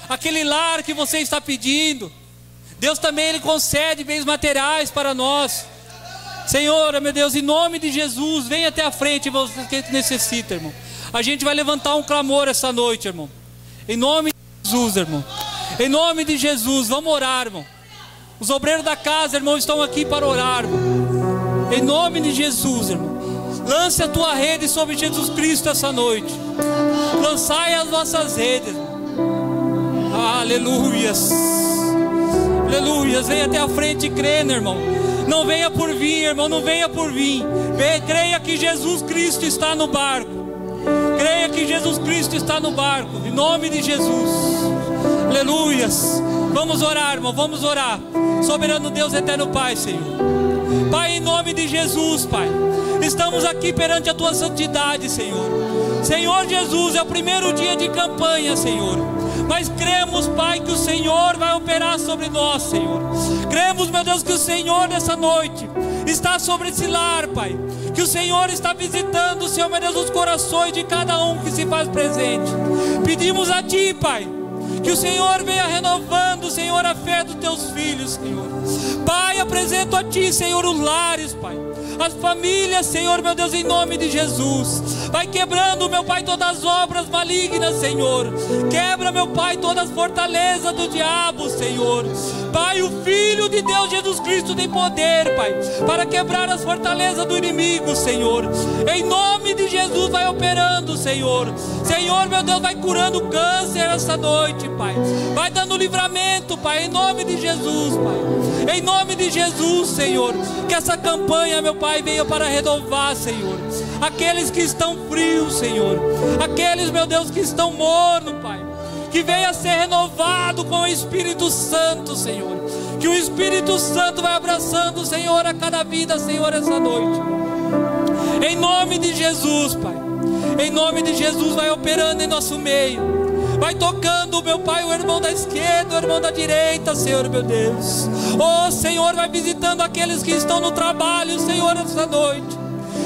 Aquele lar que você está pedindo. Deus também, Ele concede bens materiais para nós. Senhor, meu Deus, em nome de Jesus, venha até a frente, você que necessita, irmão. A gente vai levantar um clamor essa noite, irmão. Em nome de Jesus, irmão. Em nome de Jesus, vamos orar, irmão. Os obreiros da casa, irmão, estão aqui para orar, irmão. Em nome de Jesus, irmão. Lance a tua rede sobre Jesus Cristo essa noite. Lançai as vossas redes. Aleluias. Aleluias. Venha até a frente crendo, irmão. Não venha por vir, irmão. Não venha por vir. Creia que Jesus Cristo está no barco. Creia que Jesus Cristo está no barco. Em nome de Jesus. Aleluias. Vamos orar, irmão. Vamos orar. Soberano Deus, eterno Pai, Senhor. Pai, em nome de Jesus, Pai. Estamos aqui perante a tua santidade, Senhor. Senhor Jesus, é o primeiro dia de campanha, Senhor. Mas cremos, Pai, que o Senhor vai operar sobre nós, Senhor. Cremos, meu Deus, que o Senhor nessa noite está sobre esse lar, Pai. Que o Senhor está visitando, Senhor, meu Deus, os corações de cada um que se faz presente. Pedimos a Ti, Pai, que o Senhor venha renovando, Senhor, a fé dos Teus filhos, Senhor. Pai, apresento a Ti, Senhor, os lares, Pai. As famílias, Senhor, meu Deus, em nome de Jesus. Vai quebrando, meu Pai, todas as obras malignas, Senhor. Quebra, meu Pai, todas as fortalezas do diabo, Senhor. Pai, o Filho de Deus, Jesus Cristo, tem poder, Pai, para quebrar as fortalezas do inimigo, Senhor. Em nome de Jesus, vai operando, Senhor. Senhor, meu Deus, vai curando câncer essa noite, Pai. Vai dando livramento, Pai, em nome de Jesus, Pai. Em nome de Jesus, Senhor. Que essa campanha, meu Pai, venha para renovar, Senhor. Aqueles que estão frios, Senhor. Aqueles, meu Deus, que estão mornos, Pai. Que venha ser renovado com o Espírito Santo, Senhor. Que o Espírito Santo vai abraçando, Senhor, a cada vida, Senhor, essa noite. Em nome de Jesus, Pai. Em nome de Jesus, vai operando em nosso meio. Vai tocando, meu Pai, o irmão da esquerda, o irmão da direita, Senhor, meu Deus. Oh, Senhor, vai visitando aqueles que estão no trabalho, Senhor, essa noite.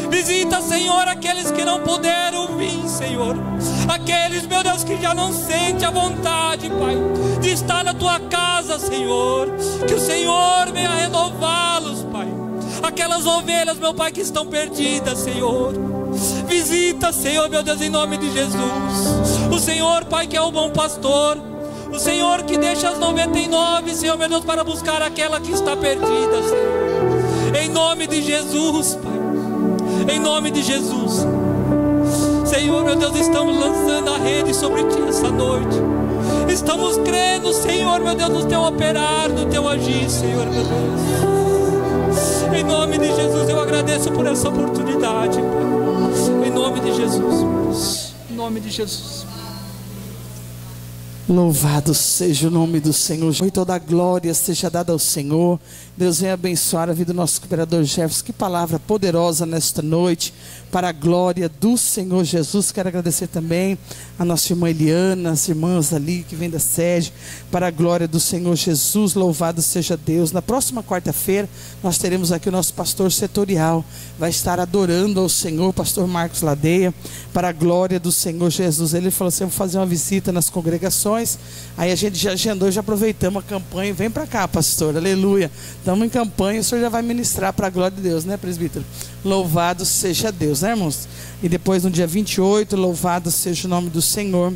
Visita, Senhor, aqueles que não puderam vir, Senhor. Aqueles, meu Deus, que já não sentem a vontade, Pai, de estar na Tua casa, Senhor. Que o Senhor venha renová-los, Pai. Aquelas ovelhas, meu Pai, que estão perdidas, Senhor. Visita, Senhor, meu Deus, em nome de Jesus. O Senhor, Pai, que é o bom pastor. O Senhor que deixa as 99, Senhor, meu Deus, para buscar aquela que está perdida, Senhor. Em nome de Jesus, Pai. Em nome de Jesus. Senhor, meu Deus, estamos lançando a rede sobre Ti essa noite. Estamos crendo, Senhor, meu Deus, no Teu operar, no Teu agir, Senhor, meu Deus. Em nome de Jesus, eu agradeço por essa oportunidade, Pai. Em nome de Jesus. Em nome de Jesus. Louvado seja o nome do Senhor. E toda a glória seja dada ao Senhor. Deus venha abençoar a vida do nosso cooperador Jefferson. Que palavra poderosa nesta noite, para a glória do Senhor Jesus. Quero agradecer também a nossa irmã Eliana, as irmãs ali que vêm da sede, para a glória do Senhor Jesus. Louvado seja Deus. Na próxima quarta-feira nós teremos aqui o nosso pastor setorial, vai estar adorando ao Senhor, pastor Marcos Ladeia, para a glória do Senhor Jesus. Ele falou assim: eu vou fazer uma visita nas congregações. Aí a gente já agendou, já aproveitamos a campanha. Vem para cá, pastor, aleluia. Estamos em campanha, o senhor já vai ministrar para a glória de Deus, né, presbítero? Louvado seja Deus, né, irmãos? E depois no dia 28, louvado seja o nome do Senhor.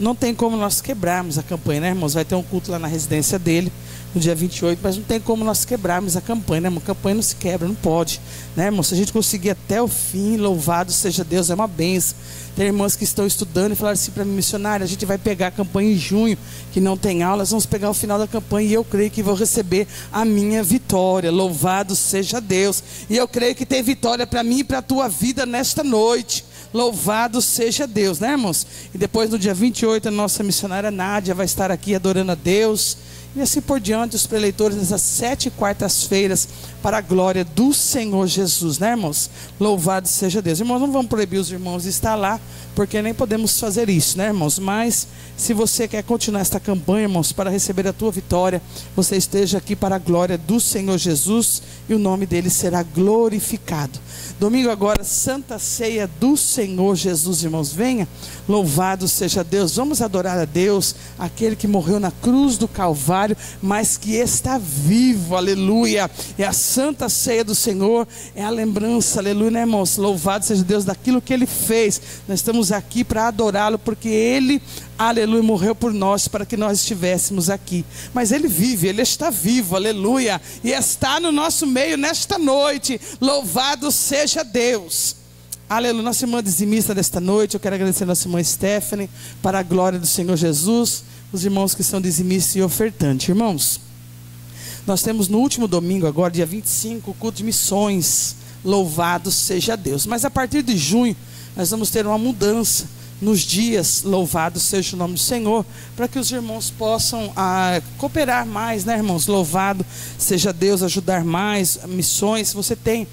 Não tem como nós quebrarmos a campanha, né, irmãos? Vai ter um culto lá na residência dele no dia 28, mas não tem como nós quebrarmos a campanha, né, irmão? A campanha não se quebra, não pode, né, irmão? Se a gente conseguir até o fim, louvado seja Deus, é uma bênção. Tem irmãs que estão estudando e falaram assim para mim: missionária, a gente vai pegar a campanha em junho, que não tem aulas, vamos pegar o final da campanha e eu creio que vou receber a minha vitória. Louvado seja Deus. E eu creio que tem vitória para mim e para a tua vida nesta noite. Louvado seja Deus, né, irmãos? E depois no dia 28, a nossa missionária Nádia vai estar aqui adorando a Deus. E assim por diante, os preleitores nessas 7 quartas-feiras, para a glória do Senhor Jesus, né, irmãos? Louvado seja Deus. Irmãos, não vamos proibir os irmãos de estar lá, porque nem podemos fazer isso, né, irmãos? Mas se você quer continuar esta campanha, irmãos, para receber a tua vitória, você esteja aqui para a glória do Senhor Jesus e o nome dele será glorificado. Domingo agora, Santa Ceia do Senhor Jesus, irmãos, venha, louvado seja Deus. Vamos adorar a Deus, aquele que morreu na cruz do Calvário, mas que está vivo, aleluia. É a Santa Ceia do Senhor, é a lembrança, aleluia, né, irmãos? Louvado seja Deus daquilo que ele fez. Nós estamos aqui para adorá-lo, porque ele, aleluia, morreu por nós para que nós estivéssemos aqui. Mas ele vive, ele está vivo, aleluia, e está no nosso meio nesta noite. Louvado seja Deus. Aleluia. Nossa irmã dizimista desta noite, eu quero agradecer a nossa irmã Stephanie, para a glória do Senhor Jesus, os irmãos que são dizimistas e ofertantes. Irmãos, nós temos no último domingo agora, dia 25, o culto de missões. Louvado seja Deus. Mas a partir de junho, nós vamos ter uma mudança nos dias. Louvado seja o nome do Senhor, para que os irmãos possam cooperar mais, né, irmãos? Louvado seja Deus, ajudar mais missões. Se você tem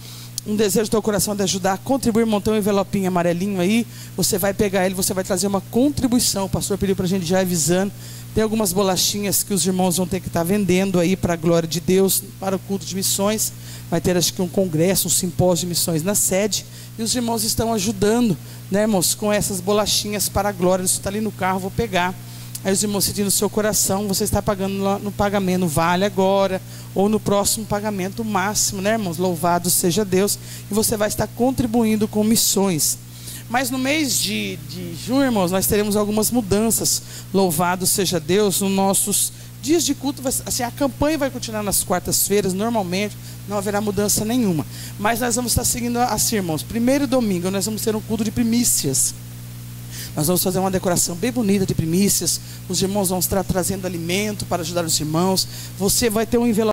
um desejo do teu coração de ajudar, contribuir, montar um envelopinho amarelinho aí, você vai pegar ele, você vai trazer uma contribuição. O pastor pediu para a gente já avisando. Tem algumas bolachinhas que os irmãos vão ter que estar vendendo aí para a glória de Deus, para o culto de missões. Vai ter, acho que, um congresso, um simpósio de missões na sede, e os irmãos estão ajudando, né, irmãos, com essas bolachinhas para a glória. Isso está ali no carro, vou pegar. Aí os irmãos sentindo no seu coração, você está pagando lá no pagamento Vale Agora, ou no próximo pagamento máximo, né, irmãos? Louvado seja Deus. E você vai estar contribuindo com missões. Mas no mês de junho, irmãos, nós teremos algumas mudanças. Louvado seja Deus. Nos nossos dias de culto, assim, a campanha vai continuar nas quartas-feiras, normalmente, não haverá mudança nenhuma. Mas nós vamos estar seguindo assim, irmãos. Primeiro domingo, nós vamos ter um culto de primícias. Nós vamos fazer uma decoração bem bonita de primícias. Os irmãos vão estar trazendo alimento para ajudar os irmãos. Você vai ter um envelope